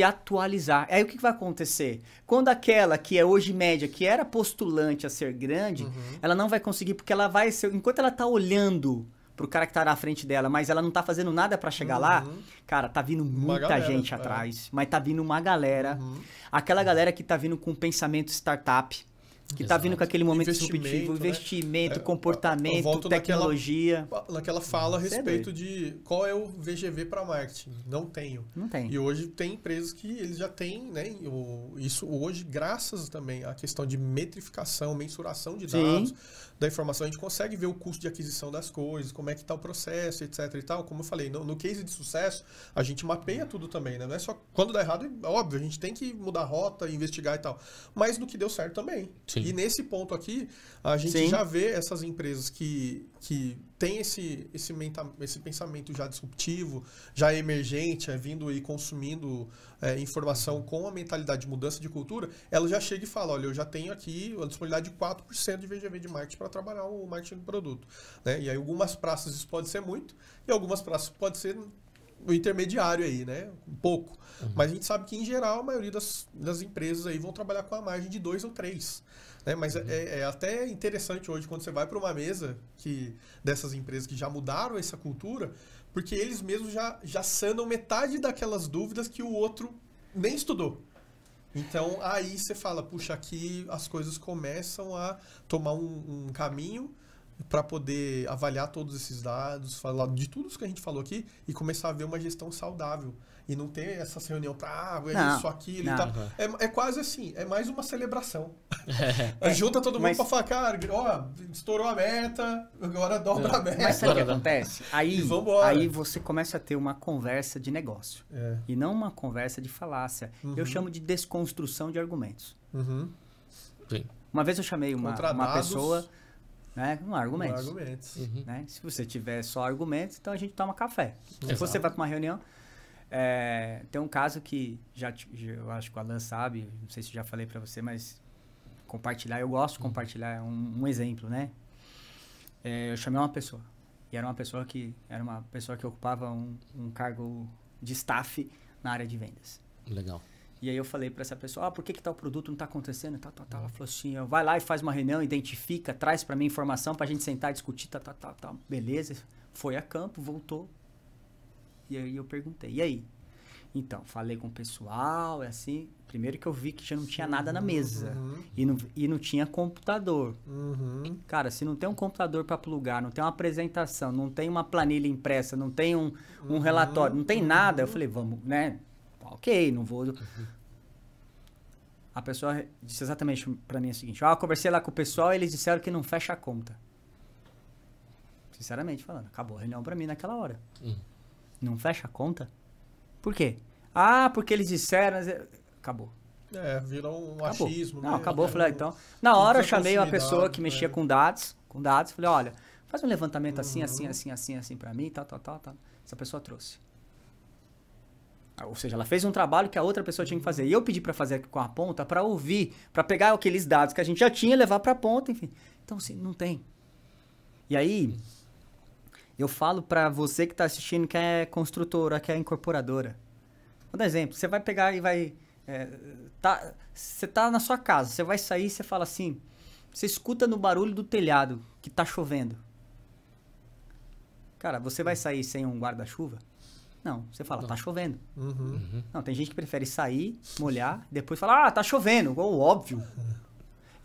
atualizar. Aí o que vai acontecer? Quando aquela que é hoje média, que era postulante a ser grande, ela não vai conseguir, porque ela vai ser... Enquanto ela tá olhando pro cara que tá na frente dela, mas ela não tá fazendo nada para chegar lá, cara, tá vindo muita gente atrás. Mas tá vindo uma galera. Aquela galera que tá vindo com pensamento startup, que tá vindo com aquele momento disruptivo, investimento, comportamento, tecnologia. Naquela fala a respeito de qual é o VGV para marketing. Não tenho. Não tem. E hoje tem empresas que eles já têm, né? Isso hoje, graças também à questão de metrificação, mensuração de dados, da informação, a gente consegue ver o custo de aquisição das coisas, como é que está o processo, etc e tal. Como eu falei, no case de sucesso, a gente mapeia tudo também, né? Não é só quando dá errado, óbvio, a gente tem que mudar a rota, investigar e tal. Mas no que deu certo também. Sim. E nesse ponto aqui, a gente já vê essas empresas que têm esse pensamento já disruptivo, já emergente, vindo e consumindo informação com a mentalidade de mudança de cultura, ela já chega e fala, olha, eu já tenho aqui a disponibilidade de 4% de VGV de marketing para trabalhar o marketing do produto. Né? E aí algumas praças isso pode ser muito, e algumas praças pode ser o intermediário aí, né? Um pouco. Mas a gente sabe que, em geral, a maioria das empresas aí vão trabalhar com a margem de 2 ou 3. Né? Mas é até interessante hoje, quando você vai para uma mesa dessas empresas que já mudaram essa cultura, porque eles mesmos já sanam metade daquelas dúvidas que o outro nem estudou. Então, aí você fala, puxa, aqui as coisas começam a tomar um caminho para poder avaliar todos esses dados, falar de tudo isso que a gente falou aqui e começar a ver uma gestão saudável. E não ter essa reunião para isso, aquilo e tal. É quase assim, é mais uma celebração. Junta todo mundo para falar, cara, ó, estourou a meta, agora dobra a meta. Mas sabe o que acontece? Aí você começa a ter uma conversa de negócio. E não uma conversa de falácia. Eu chamo de desconstrução de argumentos. Sim. Uma vez eu chamei uma pessoa... Né? Com argumentos. Né? Se você tiver só argumentos, então a gente toma café. Se você vai para uma reunião... tem um caso que eu acho que o Alan sabe, não sei se já falei para você, mas compartilhar, eu gosto de compartilhar um exemplo, né? Eu chamei uma pessoa, e era uma pessoa que ocupava um cargo de staff na área de vendas. Legal. E aí eu falei para essa pessoa, por que tal produto não está acontecendo? Ela falou assim, vai lá e faz uma reunião, identifica, traz para mim informação para a gente sentar e discutir, beleza. Foi a campo, voltou. E aí eu perguntei, e aí? Então, falei com o pessoal, assim, primeiro que eu vi que já não tinha nada na mesa. E não tinha computador. Cara, se não tem um computador para plugar, não tem uma apresentação, não tem uma planilha impressa, não tem um relatório, não tem nada, eu falei, vamos, né? Ok, não vou... A pessoa disse exatamente para mim o seguinte, eu conversei lá com o pessoal e eles disseram que não fecha a conta. Sinceramente falando, acabou a reunião para mim naquela hora. Não fecha a conta? Por quê? Porque eles disseram... Acabou. Virou um achismo. Não, acabou. Falei, então... Na hora eu chamei uma pessoa que mexia com dados. Falei, olha, faz um levantamento assim pra mim, tal. Essa pessoa trouxe. Ou seja, ela fez um trabalho que a outra pessoa tinha que fazer. E eu pedi para fazer com a ponta, para ouvir, para pegar aqueles dados que a gente já tinha, levar para a ponta, enfim. Então, assim, não tem. E aí... Eu falo para você que está assistindo que é construtora, que é incorporadora. Vou dar um exemplo. Você vai pegar e vai... você tá na sua casa, você vai sair e você fala assim... Você escuta no barulho do telhado que tá chovendo. Cara, você vai sair sem um guarda-chuva? Não. Você fala, tá chovendo. Não, tem gente que prefere sair, molhar, depois falar, tá chovendo. Óbvio.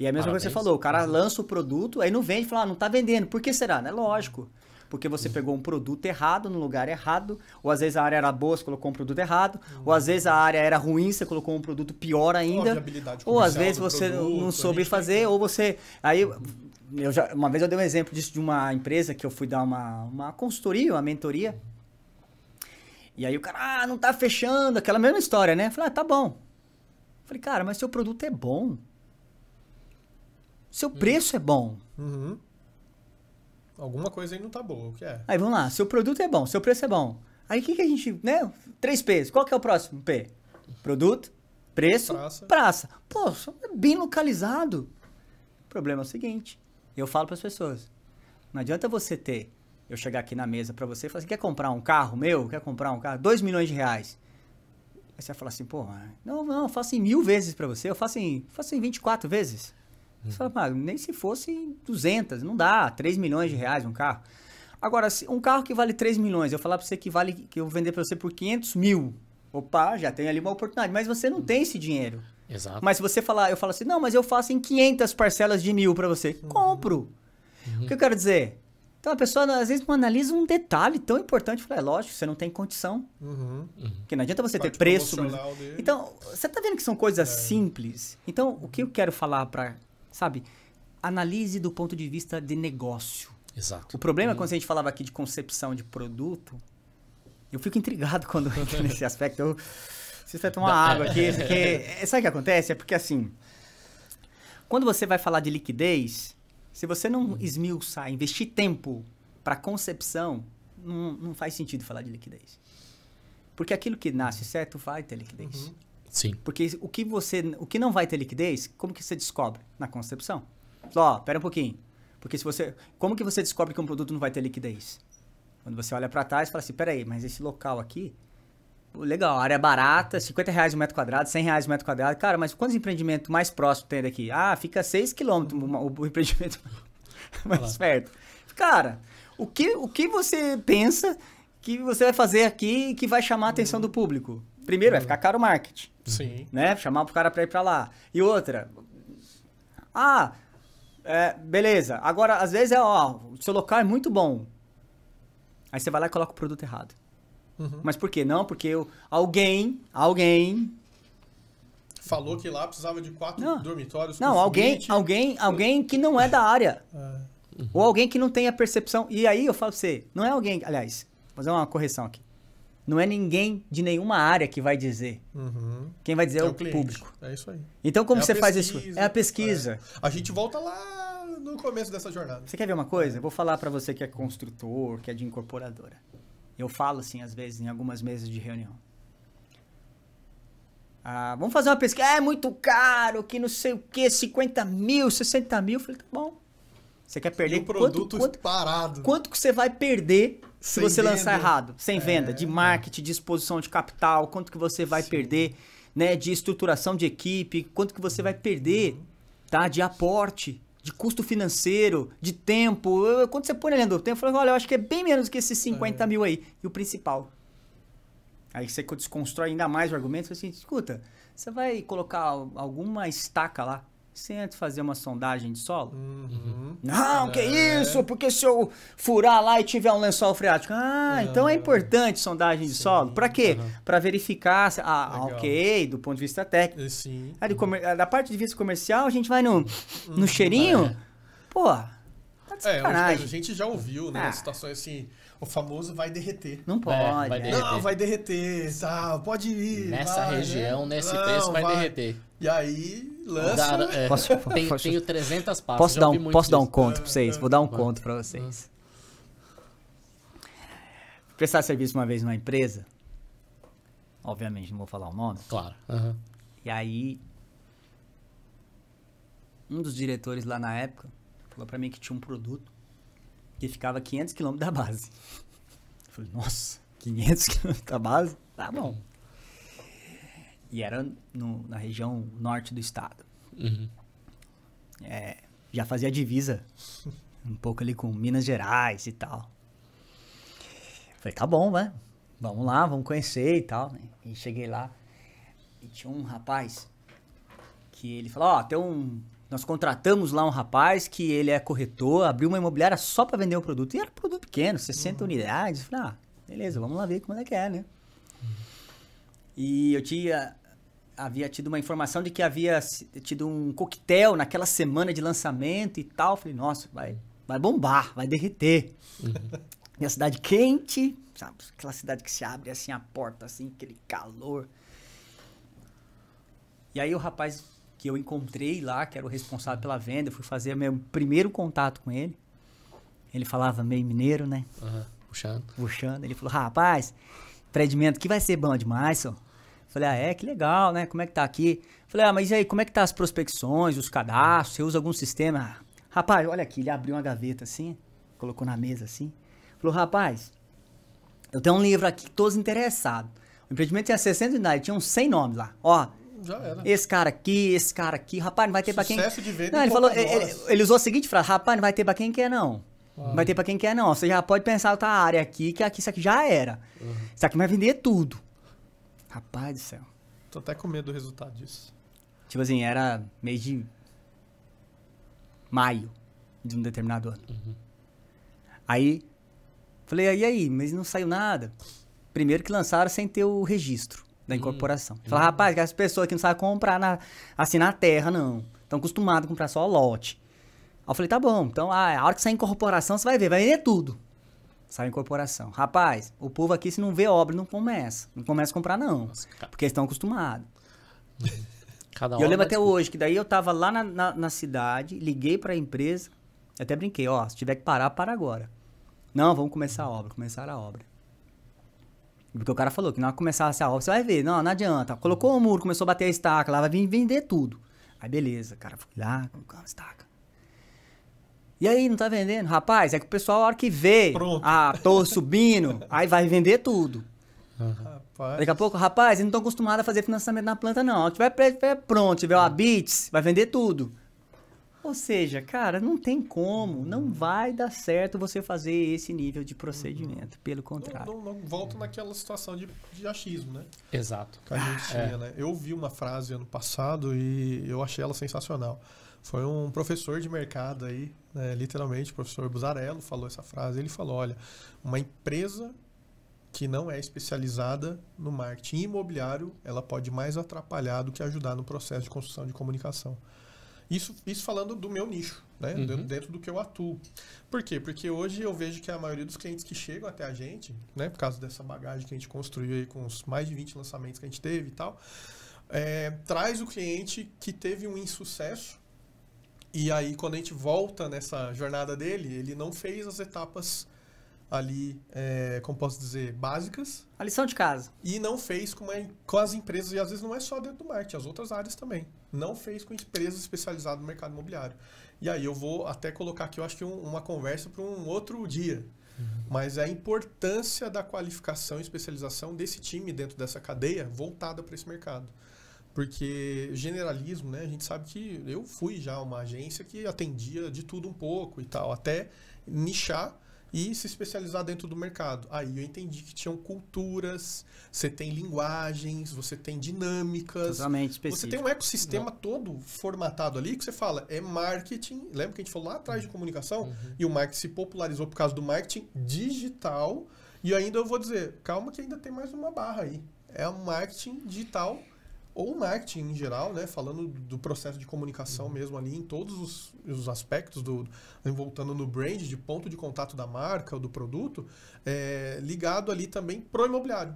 E é a mesma coisa que você falou. O cara lança o produto, aí não vende, fala, não tá vendendo. Por que será? Não é lógico. Porque você pegou um produto errado no lugar errado, ou às vezes a área era boa, você colocou um produto errado, ou às vezes a área era ruim, você colocou um produto pior ainda, ou às vezes você não soube fazer, ou você... Aí, uma vez eu dei um exemplo disso de uma empresa que eu fui dar uma consultoria, uma mentoria, e aí o cara, não tá fechando, aquela mesma história, né? Eu falei, tá bom. Eu falei, cara, mas seu produto é bom. Seu preço é bom. Alguma coisa aí não tá boa, o que é? Aí vamos lá, seu produto é bom, seu preço é bom. Aí o que a gente, né? 3 P's, qual que é o próximo P? Produto, preço, praça. Pô, só é bem localizado. O problema é o seguinte, eu falo para as pessoas, não adianta você eu chegar aqui na mesa para você e falar assim, quer comprar um carro meu? Quer comprar um carro? 2 milhões de reais. Aí você vai falar assim, pô, não, eu faço em 1000 vezes para você, eu faço em 24 vezes. Você fala, nem se fosse 200, não dá, 3 milhões de reais um carro. Agora, se um carro que vale 3 milhões, eu falar para você que eu vou vender para você por 500 mil, opa, já tem ali uma oportunidade, mas você não tem esse dinheiro. Exato. Mas se você falar, eu falo assim, não, mas eu faço em 500 parcelas de 1000 para você. Compro. O que eu quero dizer? Então a pessoa às vezes não analisa um detalhe tão importante. Fala, é lógico, você não tem condição. Porque não adianta você ter preço. Então, você tá vendo que são coisas simples? Então, o que eu quero falar sabe, analise do ponto de vista de negócio. Exato. O problema é quando a gente falava aqui de concepção de produto, eu fico intrigado quando eu entro nesse aspecto. Você vai tomar água aqui. Sabe o que acontece? É porque assim, quando você vai falar de liquidez, se você não esmiuçar, investir tempo para concepção, não faz sentido falar de liquidez. Porque aquilo que nasce certo vai ter liquidez. Sim. Porque o que não vai ter liquidez, como que você descobre? Na concepção. Ó, pera um pouquinho. Porque como que você descobre que um produto não vai ter liquidez? Quando você olha para trás e fala assim, peraí, mas esse local aqui, legal, área barata, R$50 o metro quadrado, R$100 o metro quadrado. Cara, mas quantos empreendimentos mais próximos tem daqui? Ah, fica 6 quilômetros o empreendimento mais perto. Cara, o que você pensa que você vai fazer aqui que vai chamar a atenção do público? Primeiro, vai ficar caro o marketing. Sim. Né? Chamar o cara para ir para lá. E outra, beleza. Agora, às vezes, o seu local é muito bom. Aí você vai lá e coloca o produto errado. Mas por quê? Não, porque alguém falou que lá precisava de 4 dormitórios. Não, alguém que não é da área. Ou alguém que não tem a percepção. E aí eu falo pra você, não é alguém, aliás, vou fazer uma correção aqui. Não é ninguém de nenhuma área que vai dizer. Quem vai dizer é o público. É isso aí. Então como você faz isso? É a pesquisa. A gente volta lá no começo dessa jornada. Você quer ver uma coisa? Eu vou falar pra você que é construtor, que é de incorporadora. Eu falo assim, às vezes, em algumas mesas de reunião. Vamos fazer uma pesquisa. É muito caro, que não sei o quê, 50 mil, 60 mil. Eu falei, tá bom. Você quer perder produto parado. Quanto que você vai perder se você lançar errado? Sem venda, de marketing, de exposição de capital, quanto que você vai perder, né, de estruturação de equipe, quanto que você vai perder, tá, de aporte, de custo financeiro, de tempo. Quando você põe na linha do tempo, eu falo, olha, eu acho que é bem menos que esses 50 mil aí. E o principal. Aí você desconstrói ainda mais o argumento, você assim, escuta, você vai colocar alguma estaca lá, sem antes fazer uma sondagem de solo? Não, que isso, porque se eu furar lá e tiver um lençol freático. Então é importante sondagem de solo. Pra quê? Pra verificar, ok, do ponto de vista técnico. Sim. Aí, da parte de vista comercial, a gente vai no cheirinho. Pô, tá de sacanagem. A gente já ouviu, né, situações assim, o famoso vai derreter. Não pode. Vai derreter. Não, vai derreter, pode ir. Nessa região, nesse preço, vai derreter. E aí, lança... Tenho 300 passos. Posso dar um conto pra vocês? Vou dar um conto pra vocês. Prestar serviço uma vez numa empresa, obviamente não vou falar o nome. Claro. E aí, um dos diretores lá na época falou pra mim que tinha um produto que ficava a 500 km da base. Eu falei, nossa, 500 km da base? Tá bom. E era na região norte do estado. Já fazia divisa um pouco ali com Minas Gerais e tal. Falei, tá bom, né? Vamos lá, vamos conhecer e tal. E cheguei lá e tinha um rapaz que ele falou, nós contratamos lá um rapaz que ele é corretor, abriu uma imobiliária só para vender o produto. E era um produto pequeno, 60 unidades. Eu falei, beleza, vamos lá ver como é que é, né? E eu havia tido uma informação de que havia tido um coquetel naquela semana de lançamento e tal. Eu falei, nossa, vai bombar, vai derreter. E a cidade quente, sabe? Aquela cidade que se abre assim a porta, assim, aquele calor. E aí o rapaz que eu encontrei lá, que era o responsável pela venda, eu fui fazer meu primeiro contato com ele. Ele falava meio mineiro, né? Puxando. Ele falou, rapaz, empreendimento que vai ser bom demais, senhor. Falei, que legal, né? Como é que tá aqui? Falei, mas e aí, como é que tá as prospecções, os cadastros? Você usa algum sistema? Rapaz, olha aqui, ele abriu uma gaveta assim, colocou na mesa assim. Falou, rapaz, eu tenho um livro aqui, todos interessados. O empreendimento tinha 60 unidades, tinha uns 100 nomes lá. Ó, já era. Esse cara aqui, rapaz, não vai ter pra quem... Sucesso de venda. Não, ele usou a seguinte frase, rapaz, não vai ter pra quem quer não. Não vai ter pra quem quer não. Você já pode pensar outra área aqui, que aqui, isso aqui já era. Isso aqui vai vender tudo. Rapaz do céu. Tô até com medo do resultado disso. Tipo assim, era mês de maio de um determinado ano. Aí, falei, e aí? Mas não saiu nada. Primeiro que lançaram sem ter o registro da incorporação. Falei, rapaz, que as pessoas que não sabem comprar assim na terra, não. Estão acostumadas a comprar só lote. Aí eu falei, tá bom. Então, a hora que sair incorporação, você vai ver. Vai vender tudo. Sai incorporação. Rapaz, o povo aqui, se não vê obra, não começa. Não começa a comprar, não. Nossa, porque eles estão acostumados. E eu lembro até hoje, que daí eu tava lá na cidade, liguei pra empresa, até brinquei, se tiver que parar, para agora. Não, vamos começar a obra. Começaram a obra. Porque o cara falou que na hora que começasse a obra, você vai ver. Não adianta. Colocou o muro, começou a bater a estaca, lá vai vir vender tudo. Aí beleza, cara, fui lá, colocou a estaca. E aí, não tá vendendo? Rapaz, é que o pessoal, a hora que vê a torre subindo, aí vai vender tudo. Daqui a pouco, rapaz, eles não estão acostumados a fazer financiamento na planta, não. Se tiver pronto, tiver o Habits, vai vender tudo. Ou seja, cara, não tem como, não vai dar certo você fazer esse nível de procedimento. Pelo contrário. Não volta naquela situação de achismo, né? Exato. Que a gente tinha, né? Eu vi uma frase ano passado e eu achei ela sensacional. Foi um professor de mercado aí, né, literalmente, o professor Buzarello falou essa frase. Ele falou, olha, uma empresa que não é especializada no marketing imobiliário, ela pode mais atrapalhar do que ajudar no processo de construção de comunicação. Isso falando do meu nicho, né? Dentro do que eu atuo. Por quê? Porque hoje eu vejo que a maioria dos clientes que chegam até a gente, né, por causa dessa bagagem que a gente construiu aí com os mais de 20 lançamentos que a gente teve e tal, traz o cliente que teve um insucesso. E aí, quando a gente volta nessa jornada dele, ele não fez as etapas ali, como posso dizer, básicas. A lição de casa. E não fez com as empresas, e às vezes não é só dentro do marketing, as outras áreas também. Não fez com empresas especializadas no mercado imobiliário. E aí eu vou até colocar aqui, eu acho que uma conversa para um outro dia. Mas a importância da qualificação e especialização desse time dentro dessa cadeia voltada para esse mercado. Porque generalismo, né? A gente sabe que eu fui já uma agência que atendia de tudo um pouco e tal, até nichar e se especializar dentro do mercado. Aí eu entendi que tinham culturas, você tem linguagens, você tem dinâmicas. Totalmente específico. Você tem um ecossistema todo formatado ali que você fala, é marketing. Lembra que a gente falou lá atrás de comunicação? E o marketing se popularizou por causa do marketing digital. E ainda eu vou dizer, calma que ainda tem mais uma barra aí. É um marketing digital ou marketing em geral, né? Falando do processo de comunicação mesmo ali, em todos os aspectos, voltando no brand, de ponto de contato da marca ou do produto, ligado ali também pro imobiliário.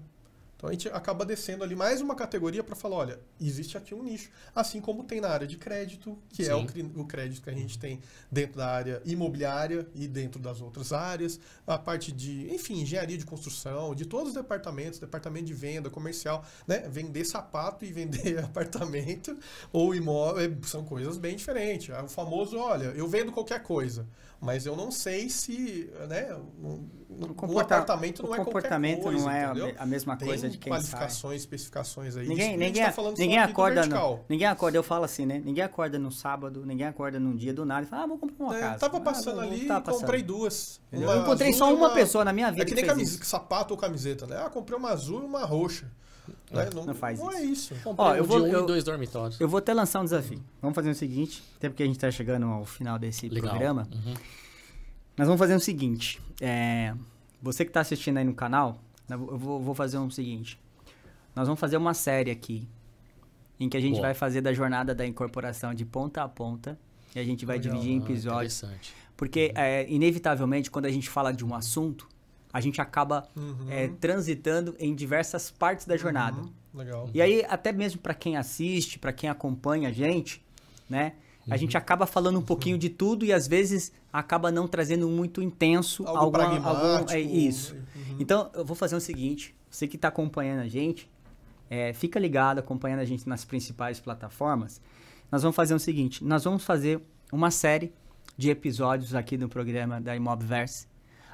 Então a gente acaba descendo ali mais uma categoria para falar, olha, existe aqui um nicho. Assim como tem na área de crédito, que é o crédito que a gente tem dentro da área imobiliária e dentro das outras áreas. A parte de, enfim, engenharia de construção, de todos os departamentos, departamento de venda, comercial, né? Vender sapato e vender apartamento ou imóvel são coisas bem diferentes. O famoso, olha, eu vendo qualquer coisa, mas eu não sei se, né, um apartamento não é qualquer coisa. O comportamento não é entendeu? A mesma coisa de quem qualificações, especificações aí. Ninguém acorda, eu falo assim, né? Ninguém acorda no sábado, ninguém acorda num dia do nada e fala, vou comprar uma casa. Tava passando ali e comprei duas. Eu encontrei só uma pessoa na minha vida. É que nem sapato ou camiseta, né? comprei uma azul e uma roxa. Não faz isso. Não é isso. Eu vou de 1 e 2 dormitórios. Eu vou até lançar um desafio. Vamos fazer o seguinte, até porque a gente tá chegando ao final desse programa. Nós vamos fazer o seguinte. Você que tá assistindo aí no canal, eu vou fazer o seguinte. Nós vamos fazer uma série aqui, em que a gente vai fazer da jornada da incorporação de ponta a ponta, e a gente vai dividir em episódios. Porque, inevitavelmente, quando a gente fala de um assunto, a gente acaba transitando em diversas partes da jornada. Legal. E aí, até mesmo para quem assiste, para quem acompanha a gente, né? A gente acaba falando um pouquinho de tudo e às vezes acaba não trazendo muito intenso algum isso. Então, eu vou fazer o seguinte, você que está acompanhando a gente, fica ligado, acompanhando a gente nas principais plataformas. Nós vamos fazer o seguinte, nós vamos fazer uma série de episódios aqui no programa da Imobverse,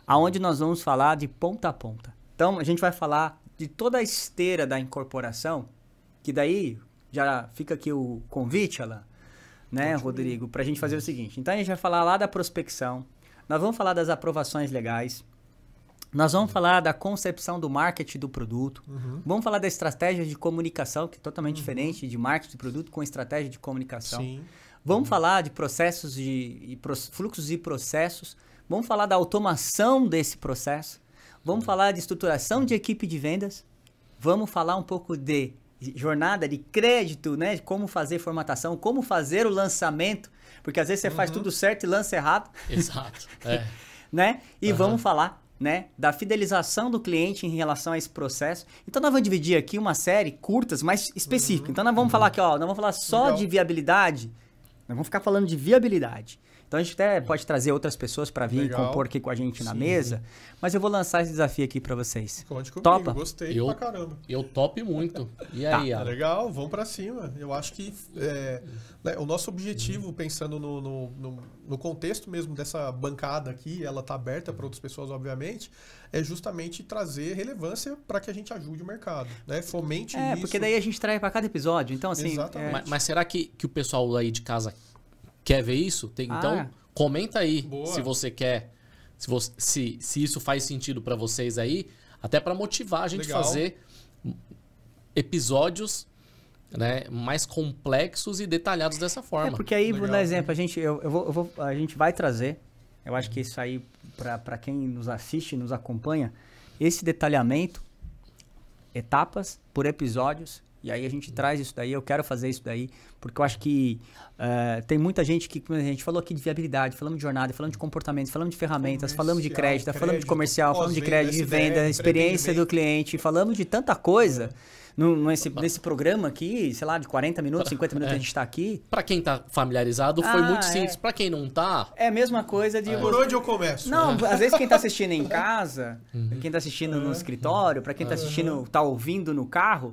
aonde nós vamos falar de ponta a ponta. Então, a gente vai falar de toda a esteira da incorporação, que daí já fica aqui o convite, Alan, né, Rodrigo, para a gente fazer o seguinte. Então, a gente vai falar lá da prospecção, nós vamos falar das aprovações legais, nós vamos falar da concepção do marketing do produto, vamos falar da estratégia de comunicação, que é totalmente diferente de marketing do produto com estratégia de comunicação. Sim. Vamos falar de processos fluxos e processos, vamos falar da automação desse processo, vamos falar de estruturação de equipe de vendas, vamos falar um pouco de jornada de crédito, né? De como fazer formatação, como fazer o lançamento, porque às vezes você faz tudo certo e lança errado. Exato. Né? E vamos falar, né, da fidelização do cliente em relação a esse processo. Então nós vamos dividir aqui uma série curtas, mais específica. Então nós vamos falar aqui, ó, nós vamos falar só de viabilidade. Nós vamos ficar falando de viabilidade. Então a gente até pode trazer outras pessoas para vir e compor aqui com a gente na mesa. Mas eu vou lançar esse desafio aqui para vocês. Conte comigo, topa? Gostei pra caramba. Eu topo muito. E aí, Tá legal, vamos para cima. Eu acho que o nosso objetivo, pensando no contexto mesmo dessa bancada aqui, ela tá aberta para outras pessoas, obviamente, é justamente trazer relevância para que a gente ajude o mercado, né? Fomente isso. Porque daí a gente traz para cada episódio. Então, assim... Mas será que o pessoal aí de casa quer ver isso? Então, comenta aí se você quer, se isso faz sentido para vocês aí, até para motivar a gente a fazer episódios, né, mais complexos e detalhados dessa forma. Porque aí, vou dar exemplo, a gente vai trazer, eu acho que isso aí, para quem nos assiste, nos acompanha, esse detalhamento, etapas por episódios. E aí a gente traz isso daí, eu quero fazer isso daí, porque eu acho que tem muita gente que, a gente falou aqui de viabilidade, falamos de jornada, falamos de comportamento, falamos de ferramentas, falamos de crédito, falamos de comercial, falamos de crédito, de venda, experiência do cliente, falamos de tanta coisa nesse programa aqui, sei lá, de 40 minutos, 50 minutos a gente está aqui. Para quem tá familiarizado, foi muito simples. Para quem não tá... É a mesma coisa de... Por onde eu começo? Não, às vezes quem tá assistindo em casa, quem tá assistindo no escritório, para quem tá assistindo, tá ouvindo no carro...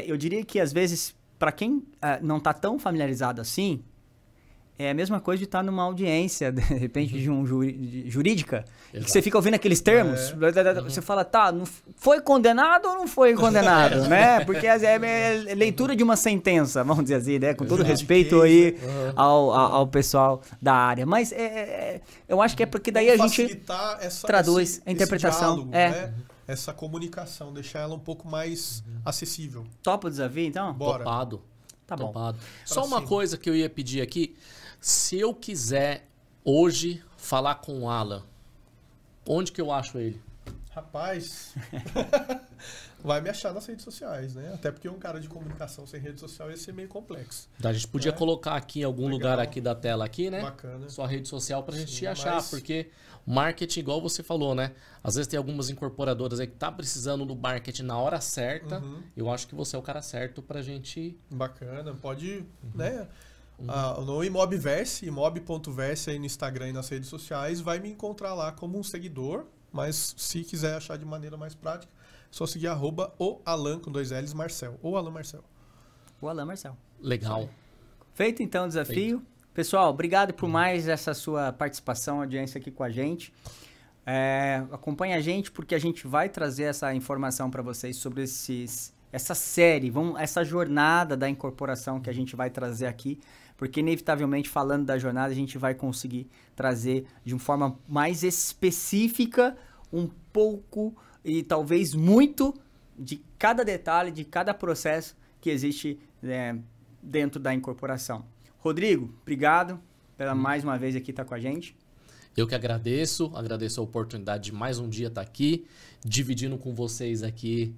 eu diria que, às vezes, para quem não está tão familiarizado assim, é a mesma coisa de estar numa audiência, de repente, de um jurídica, que você fica ouvindo aqueles termos, você fala, não foi condenado ou não foi condenado, né? Porque é leitura de uma sentença, vamos dizer assim, né? Com todo respeito aí ao pessoal da área. Mas eu acho que é porque daí a gente traduz a interpretação. Diálogo, né? Essa comunicação, deixar ela um pouco mais acessível. Topa o desafio, então? Bora. Topado. Tá bom. Topado. Só uma coisa que eu ia pedir aqui. Se eu quiser hoje falar com o Alan, onde que eu acho ele? Rapaz, vai me achar nas redes sociais, né? Até porque um cara de comunicação sem rede social ia ser meio complexo. A gente podia colocar aqui em algum lugar aqui da tela aqui, né? Bacana. Sua rede social pra gente te achar, porque marketing, igual você falou, né? Às vezes tem algumas incorporadoras aí que tá precisando do marketing na hora certa. Eu acho que você é o cara certo pra gente... Bacana, pode, né? No Imobverse, imob.verse aí no Instagram e nas redes sociais, vai me encontrar lá como um seguidor, mas se quiser achar de maneira mais prática, é só seguir @oAlan com 2 L's Marcel, ou Alan Marcel. O Alan Marcel. Legal. Feito então o desafio. Pessoal, obrigado por mais essa sua participação, audiência aqui com a gente. Acompanhe a gente porque a gente vai trazer essa informação para vocês sobre essa série, essa jornada da incorporação que a gente vai trazer aqui, porque inevitavelmente falando da jornada a gente vai conseguir trazer de uma forma mais específica um pouco e talvez muito de cada detalhe, de cada processo que existe dentro da incorporação. Rodrigo, obrigado pela mais uma vez aqui estar com a gente. Eu que agradeço a oportunidade de mais um dia estar aqui, dividindo com vocês aqui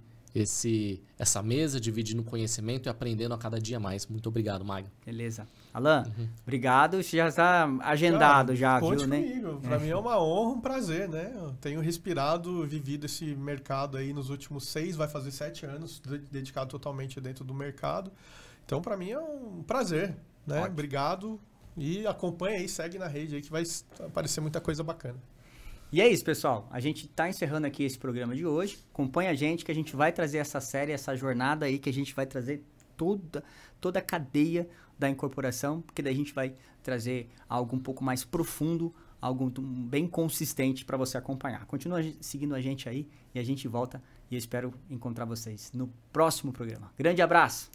essa mesa, dividindo conhecimento e aprendendo a cada dia mais. Muito obrigado, Magno. Beleza. Alan, obrigado. Você já está agendado, conte viu, né? Comigo. Para mim é uma honra, um prazer, né? Eu tenho vivido esse mercado aí nos últimos 6, vai fazer 7 anos, dedicado totalmente dentro do mercado. Então, para mim é um prazer, né? Ótimo. Obrigado. E acompanha aí, segue na rede aí que vai aparecer muita coisa bacana. E é isso, pessoal. A gente tá encerrando aqui esse programa de hoje. Acompanha a gente que a gente vai trazer essa série, essa jornada aí, que a gente vai trazer toda a cadeia da incorporação, porque daí a gente vai trazer algo um pouco mais profundo, algo bem consistente para você acompanhar. Continua seguindo a gente aí e a gente volta e eu espero encontrar vocês no próximo programa. Grande abraço!